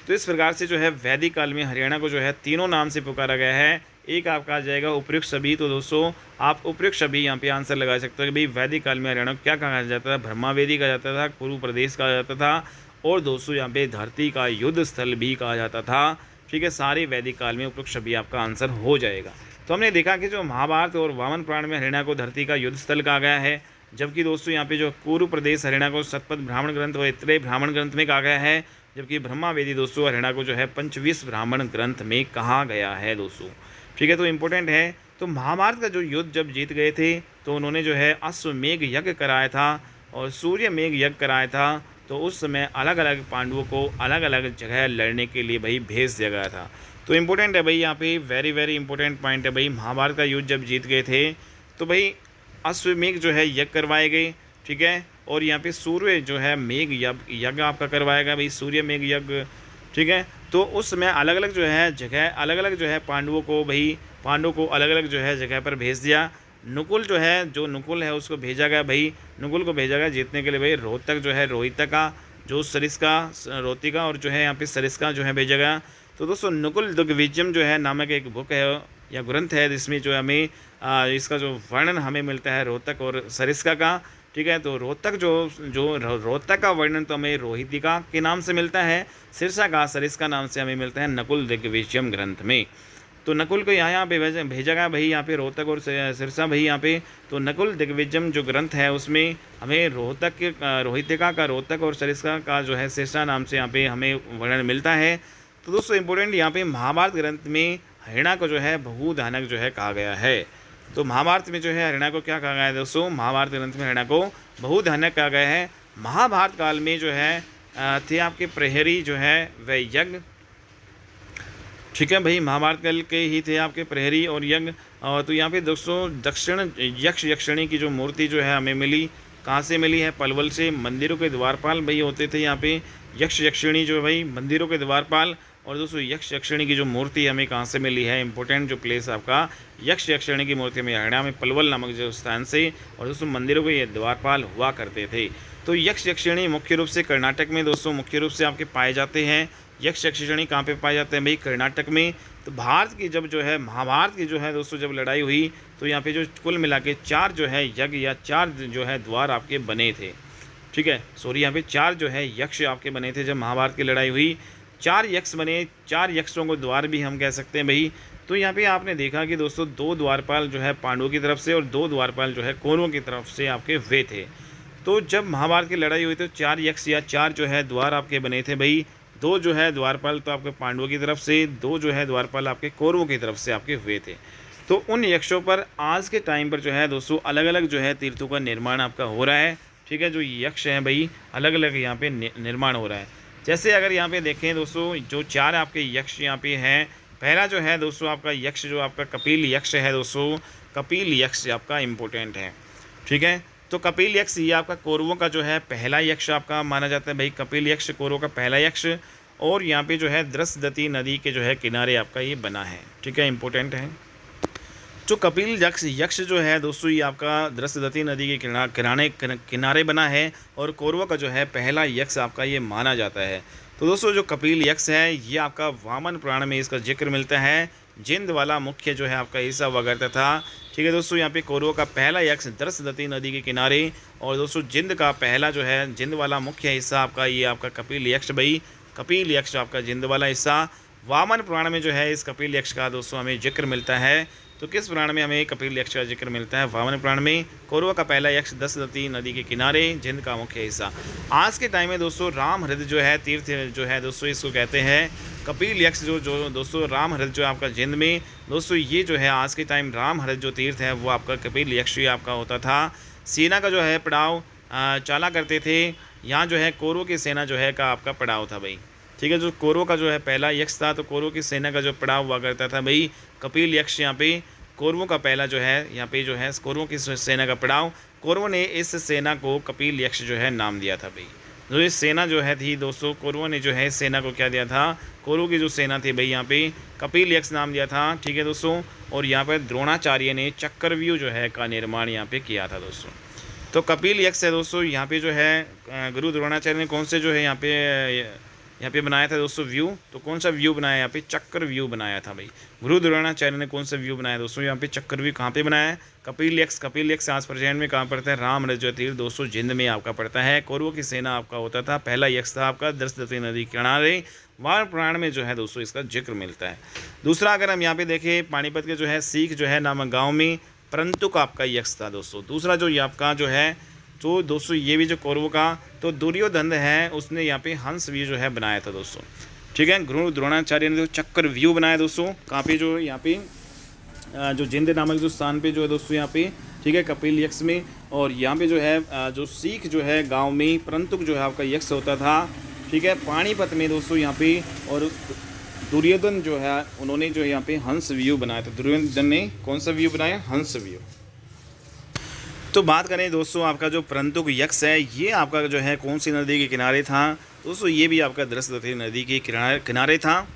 तो इस प्रकार से जो है वैदिक काल में हरियाणा को जो है तीनों नाम से पुकारा गया है। एक आपका आ जाएगा उपयुक्त सभी, तो दोस्तों आप उपयुक्त सभी यहाँ पे आंसर लगा सकते हो कि भाई वैदिक काल में हरियाणा को क्या कहा जाता था, ब्रह्मा वेदी कहा जाता था, कुरु प्रदेश कहा जाता था, और दोस्तों यहाँ पे धरती का युद्ध स्थल भी कहा जाता था। ठीक है, सारे वैदिक काल में उपयुक्त सभी आपका आंसर हो जाएगा। तो हमने देखा कि जो महाभारत और वामन पुराण में हरियाणा को धरती का युद्ध स्थल कहा गया है, जबकि दोस्तों यहाँ पे जो कुरु प्रदेश हरियाणा को शतपथ ब्राह्मण ग्रंथ और ऐत्रेयी ब्राह्मण ग्रंथ में कहा गया है, जबकि ब्रह्मा वेदी दोस्तों हरियाणा को जो है पंचविश ब्राह्मण ग्रंथ में कहा गया है दोस्तों। ठीक है, तो इम्पोर्टेंट है। तो महाभारत का जो युद्ध जब जीत गए थे तो उन्होंने जो है अश्वमेघ यज्ञ कराया था और सूर्य मेघ यज्ञ कराया था। तो उस समय अलग अलग पांडवों को अलग अलग जगह लड़ने के लिए भाई भेज दिया गया था। तो इम्पोर्टेंट है भाई, यहाँ पे वेरी वेरी इंपॉर्टेंट पॉइंट है भाई। महाभारत का युद्ध जब जीत गए थे तो भाई अश्वमेघ जो है यज्ञ करवाए गए। ठीक है, और यहाँ पे सूर्य जो है मेघ यज्ञ आपका करवाया गया भाई, सूर्य मेघ यज्ञ। ठीक है, तो उस समय अलग अलग जो है जगह अलग अलग जो है पांडवों को अलग अलग जो है जगह पर भेज दिया। नुकुल जो है नुकुल है उसको भेजा गया भाई, नुकुल को भेजा गया जीतने के लिए भाई रोहतक जो है रोहितका, जो सरिस्का रोतिका, और जो है यहाँ पे सरिस्का जो है भेजा गया। तो दोस्तों नुकुल दिग्विजयम जो है नामक एक बुक है या ग्रंथ है जिसमें जो हमें इसका जो वर्णन हमें मिलता है रोहतक और सरिस्का का। ठीक है, तो रोहतक जो रोहतक का वर्णन तो हमें रोहितिका के नाम से मिलता है, सिरसा का सरिस्का नाम से हमें मिलता है नकुल दिग्विजयम ग्रंथ में। तो नकुल को यहाँ पे भेजा गया भाई, यहाँ पे रोहतक और सिरसा भाई यहाँ पे। तो नकुल दिग्विजयम जो ग्रंथ है उसमें हमें रोहितिका का रोहतक और सरिस्का का जो है सिरसा नाम से यहाँ पे हमें वर्णन मिलता है। तो दोस्तों इंपॉर्टेंट यहाँ पे महाभारत ग्रंथ में हरिणा को जो है बहुधानक जो है कहा गया है। तो महाभारत में जो है हरिणा को क्या कहा गया है दोस्तों, महाभारत ग्रंथ में हरिणा को बहुधानक कहा गया है। महाभारत काल में जो है थे आपके प्रहरी जो है वह यज्ञ, ठीक है भाई, महाभारत काल के ही थे आपके प्रहरी और यज्ञ। तो यहाँ पे दोस्तों दक्षिण यक्ष यक्षिणी की जो मूर्ति जो है हमें मिली, कहाँ से मिली है, पलवल से। मंदिरों के द्वारपाल भाई होते थे यहाँ पे यक्ष यक्षिणी जो है भाई मंदिरों के द्वारपाल। और दोस्तों यक्ष यक्षिणी की जो मूर्ति हमें कहाँ से मिली है, इंपॉर्टेंट जो प्लेस आपका यक्ष यक्षिणी की मूर्ति हमें हरियाणा में पलवल नामक जो स्थान से। और दोस्तों मंदिरों के ये द्वारपाल हुआ करते थे। तो यक्ष यक्षिणी मुख्य रूप से कर्नाटक में दोस्तों मुख्य रूप से आपके पाए जाते हैं। यक्ष यक्षिणी कहाँ पे पाए जाते हैं भाई, कर्नाटक में। तो भारत की जब जो है महाभारत की जो है दोस्तों जब लड़ाई हुई तो यहाँ पे जो कुल मिला के 4 जो है यज्ञ या 4 जो है द्वार आपके बने थे, ठीक है, सॉरी यहाँ पे 4 जो है यक्ष आपके बने थे। जब महाभारत की लड़ाई हुई 4 यक्ष बने, 4 यक्षों को द्वार भी हम कह सकते हैं भाई। तो यहाँ पे आपने देखा कि दोस्तों 2 द्वारपाल जो है पांडवों की तरफ से और 2 द्वारपाल जो है कौरवों की तरफ से आपके वे थे। तो जब महाभारत की लड़ाई हुई तो 4 यक्ष या 4 जो है द्वार आपके बने थे भाई। 2 जो है द्वारपाल तो आपके पांडवों की तरफ से, 2 जो है द्वारपाल आपके कौरवों की तरफ से आपके हुए थे। तो उन यक्षों पर आज के टाइम पर जो है दोस्तों अलग अलग जो है तीर्थों का निर्माण आपका हो रहा है, ठीक है। जो यक्ष हैं भाई अलग अलग यहाँ पे निर्माण हो रहा है। जैसे अगर यहाँ पे देखें दोस्तों जो 4 आपके यक्ष यहाँ पे हैं, पहला जो है दोस्तों आपका यक्ष जो आपका कपिल यक्ष है दोस्तों, कपिल यक्ष आपका इम्पोर्टेंट है, ठीक है। तो कपिल यक्ष ये आपका कौरवों का जो है पहला यक्ष आपका माना जाता है भाई, कपिल यक्ष कौरवों का पहला यक्ष। और यहाँ पे जो है द्रसदती नदी के जो है किनारे आपका ये बना है, ठीक है, इम्पोर्टेंट है। जो कपिल यक्ष जो है दोस्तों ये आपका द्रसदती नदी के किनारे बना है और कौरवों का जो है पहला यक्ष आपका ये माना जाता है। तो दोस्तों जो कपिल यक्ष है ये आपका वामन पुराण में इसका जिक्र मिलता है। जिंद वाला मुख्य जो है आपका हिस्सा हुआ करता था, ठीक है दोस्तों। यहाँ पे कौरवों का पहला यक्ष द्रसदती नदी के किनारे, और दोस्तों जिंद का पहला जो है जिंद वाला मुख्य हिस्सा आपका ये आपका कपिल यक्ष भाई, कपिल यक्ष आपका जिंद वाला हिस्सा। वामन पुराण में जो है इस कपिल यक्ष का दोस्तों हमें जिक्र मिलता है। तो किस पुराण में हमें कपिल यक्ष का जिक्र मिलता है, वामन पुराण में। कौरवों का पहला यक्ष द्रसदती नदी के किनारे, जिंद का मुख्य हिस्सा। आज के टाइम में दोस्तों राम हृद जो है तीर्थ जो है दोस्तों इसको कहते हैं कपिल यक्ष जो दोस्तों राम हृद जो आपका जिंद में दोस्तों ये जो है आज के टाइम राम हृद जो तीर्थ है वो आपका कपिल यक्ष ही आपका होता था। सेना का जो है पड़ाव चाला करते थे। यहाँ जो है कौरवों की सेना जो है का आपका पड़ाव था भाई, ठीक है। जो कौरवों का जो है पहला यक्ष था तो कौरवों की सेना का जो पड़ाव हुआ करता था भाई कपिल यक्ष। यहाँ पे कौरवों का पहला जो है यहाँ पे जो है कौरवों की सेना का पड़ाव, कौरवों ने इस सेना को कपिल यक्ष जो है नाम दिया था भाई। जो ये सेना जो है थी दोस्तों कौरवों ने जो है सेना को क्या दिया था, कौरवों की जो सेना थी भाई यहाँ पे कपिल यक्ष नाम दिया था, ठीक है दोस्तों। और यहाँ पर द्रोणाचार्य ने चक्रव्यूह जो है का निर्माण यहाँ पे किया था दोस्तों। तो कपिल यक्ष है दोस्तों यहाँ पे जो है गुरु द्रोणाचार्य ने कौन से जो है यहाँ पे बनाया था दोस्तों व्यू, तो कौन सा व्यू बनाया यहाँ पे, चक्र व्यू बनाया था भाई। गुरु द्रोणाचार्य ने कौन सा व्यू बनाया दोस्तों, यहाँ पे चक्र व्यू कहाँ पे बनाया है, कपिल यक्ष। कपिल यक्ष आज प्रेजेंट में कहाँ पड़ता है, राम रज तीर्थ दोस्तों जिंद में आपका पड़ता है। कौरवों की सेना आपका होता था, पहला यक्ष था आपका द्रसदती नदी किनारे। वार पुराण में जो है दोस्तों इसका जिक्र मिलता है। दूसरा अगर हम यहाँ पे देखें पानीपत के जो है सीख जो है नामक गाँव में परंतुक आपका यक्ष था दोस्तों। दूसरा जो ये आपका जो है तो दोस्तों ये भी जो कौरवों का तो दुर्योधन है उसने यहाँ पे हंस व्यू जो है बनाया था दोस्तों, ठीक है। गुरु द्रोणाचार्य ने जो चक्र व्यू बनाया दोस्तों कहाँ पे, जो यहाँ पे जो जिंद नामक जो स्थान पे जो है दोस्तों यहाँ पे, ठीक है, कपिल यक्ष में। और यहाँ पे जो है जो सीख जो है गांव में परंतुक जो है आपका यक्ष होता था, ठीक है, पानीपत में दोस्तों यहाँ पे। और दुर्योधन जो है उन्होंने जो यहाँ पे हंस व्यू बनाया था। दुर्योधन ने कौन सा व्यू बनाया, हंस व्यू। तो बात करें दोस्तों आपका जो परंतुक यक्ष है ये आपका जो है कौन सी नदी के किनारे था दोस्तों, ये भी आपका द्रसदती नदी के किनारे था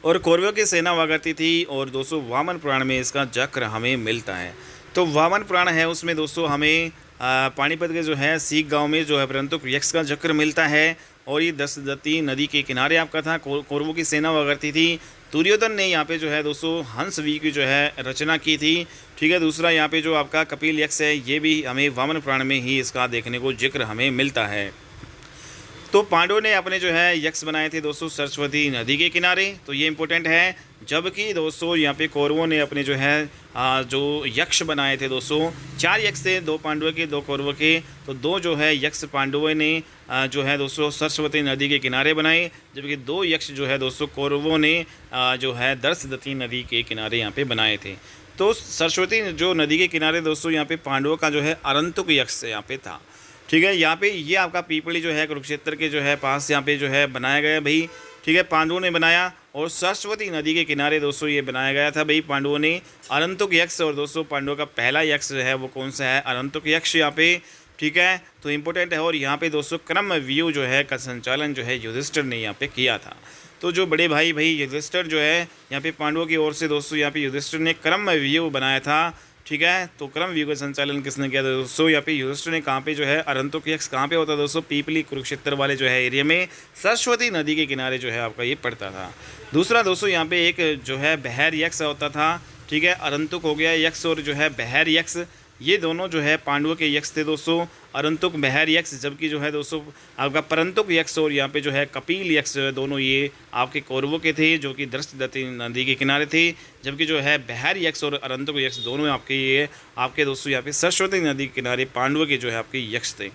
और कौरवों की सेना हुआ करती थी। और दोस्तों वामन पुराण में इसका जिक्र हमें मिलता है। तो वामन पुराण है उसमें दोस्तों हमें पानीपत के जो है सीख गांव में जो है परंतुक यक्ष का जिक्र मिलता है। और ये द्रसदती नदी के किनारे आपका था, कौरवों की सेना हुआ करती थी। दुर्योधन ने यहाँ पे जो है दोस्तों हंस वी की जो है रचना की थी, ठीक है। दूसरा यहाँ पे जो आपका कपिल यक्ष है ये भी हमें वामन पुराण में ही इसका देखने को जिक्र हमें मिलता है। तो पांडवों ने अपने जो है यक्ष बनाए थे दोस्तों सरस्वती नदी के किनारे, तो ये इंपॉर्टेंट है। जबकि दोस्तों यहाँ पे कौरवों ने अपने जो है जो यक्ष बनाए थे दोस्तों, 4 यक्ष थे, 2 पांडवों के 2 कौरवों के। तो 2 जो है यक्ष पांडवों ने जो है दोस्तों सरस्वती नदी के किनारे बनाए, जबकि 2 यक्ष जो है दोस्तों कौरवों ने जो है दर्शदती नदी के किनारे यहाँ पे बनाए थे। तो सरस्वती जो नदी के किनारे दोस्तों यहाँ पे पांडवों का जो है अरंतुक यक्ष यहाँ पे था। ठीक है, यहाँ पे ये आपका पीपली जो है कुरुक्षेत्र के जो है पास यहाँ पे जो है बनाया गया भाई। ठीक है, पांडवों ने बनाया और सरस्वती नदी के किनारे दोस्तों ये बनाया गया था भाई पांडवों ने अरंतुक यक्ष। और दोस्तों पांडवों का पहला यक्ष जो है वो कौन सा है, अरंतुक यक्ष यहाँ पे। ठीक है, तो इम्पोर्टेंट है। और यहाँ पे दोस्तों क्रम व्यू जो है का संचालन जो है युधिष्ठिर ने यहाँ पे किया था। तो जो बड़े भाई युधिष्ठिर जो है यहाँ पे पांडवों की ओर से दोस्तों यहाँ पे युधिष्ठिर ने क्रम व्यू बनाया था। ठीक है, तो क्रम व्यू का संचालन किसने किया था दोस्तों, यहाँ पे युधिष्ठिर ने। कहाँ पे जो है अरंतुक यक्ष कहाँ पे होता है दोस्तों, पीपली कुरुक्षेत्र वाले जो है एरिया में सरस्वती नदी के किनारे जो है आपका ये पड़ता था। दूसरा दोस्तों यहाँ पे एक जो है बहर यक्ष होता था। ठीक है, अरंतुक हो गया यक्ष और जो है बहर यक्ष, ये दोनों जो है पांडवों के यक्ष थे दोस्तों, अरंतुक बहर यक्ष। जबकि जो है दोस्तों आपका परंतुक यक्ष और यहाँ पे जो है कपिल यक्ष जो है दोनों ये आपके कौरवों के थे, जो कि दर्शदती नदी के किनारे थे। जबकि जो है बहर यक्ष और अरंतुक यक्ष दोनों आपके ये आपके दोस्तों यहाँ पे सरस्वती नदी के किनारे पांडवों के जो है आपके यक्ष थे।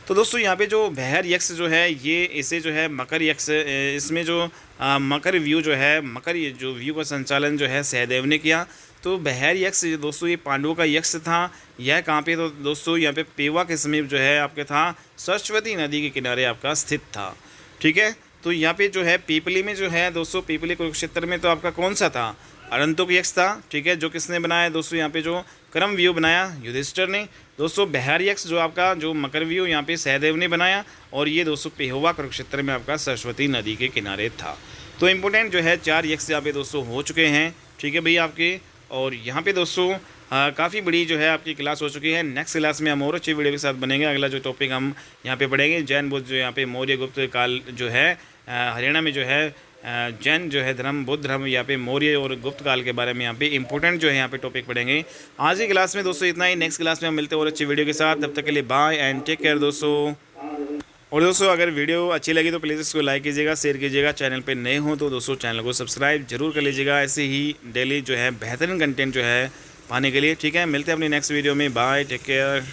तो दोस्तों यहाँ पे जो बहर यक्ष जो है ये इसे जो है मकर यक्ष, इसमें जो मकर व्यू जो है मकर जो व्यू का संचालन जो है सहदेव ने किया। तो बहर यक्ष दोस्तों ये पांडवों का यक्ष था। यह कहाँ पे, तो दोस्तों यहाँ पे पेवा के समीप जो है आपके था, सरस्वती नदी के किनारे आपका स्थित था। ठीक है, तो यहाँ पे जो है पीपली में जो है दोस्तों पीपली कुरुक्षेत्र में तो आपका कौन सा था, अरंतुक यक्ष था। ठीक है, जो किसने बनाया दोस्तों यहाँ पे जो क्रम व्यू बनाया युधिष्ठिर ने। दोस्तों बहर यक्ष जो आपका जो मकर व्यू यहाँ पे सहदेव ने बनाया। और ये दोस्तों पेहोवा कुरुक्षेत्र में आपका सरस्वती नदी के किनारे था। तो इम्पोर्टेंट जो है 4 यक्ष यहाँ पे दोस्तों हो चुके हैं। ठीक है भाई आपके, और यहाँ पे दोस्तों काफ़ी बड़ी जो है आपकी क्लास हो चुकी है। नेक्स्ट क्लास में हम और अच्छी वीडियो के साथ बनेंगे। अगला जो टॉपिक हम यहाँ पे पढ़ेंगे, जैन बुद्ध जो यहाँ पे मौर्य गुप्त काल जो है हरियाणा में जो है जैन जो है धर्म, बुद्ध धर्म, यहाँ पे मौर्य और गुप्त काल के बारे में यहाँ पे इंपॉर्टेंट जो है यहाँ पे टॉपिक पढ़ेंगे। आज की क्लास में दोस्तों इतना ही। नेक्स्ट क्लास में हम मिलते हैं और अच्छी वीडियो के साथ। तब तक के लिए बाय एंड टेक केयर दोस्तों। और दोस्तों अगर वीडियो अच्छी लगी तो प्लीज़ इसको लाइक कीजिएगा, शेयर कीजिएगा। चैनल पे नए हो तो दोस्तों चैनल को सब्सक्राइब जरूर कर लीजिएगा, ऐसे ही डेली जो है बेहतरीन कंटेंट जो है पाने के लिए। ठीक है, मिलते हैं अपनी नेक्स्ट वीडियो में। Bye, take care.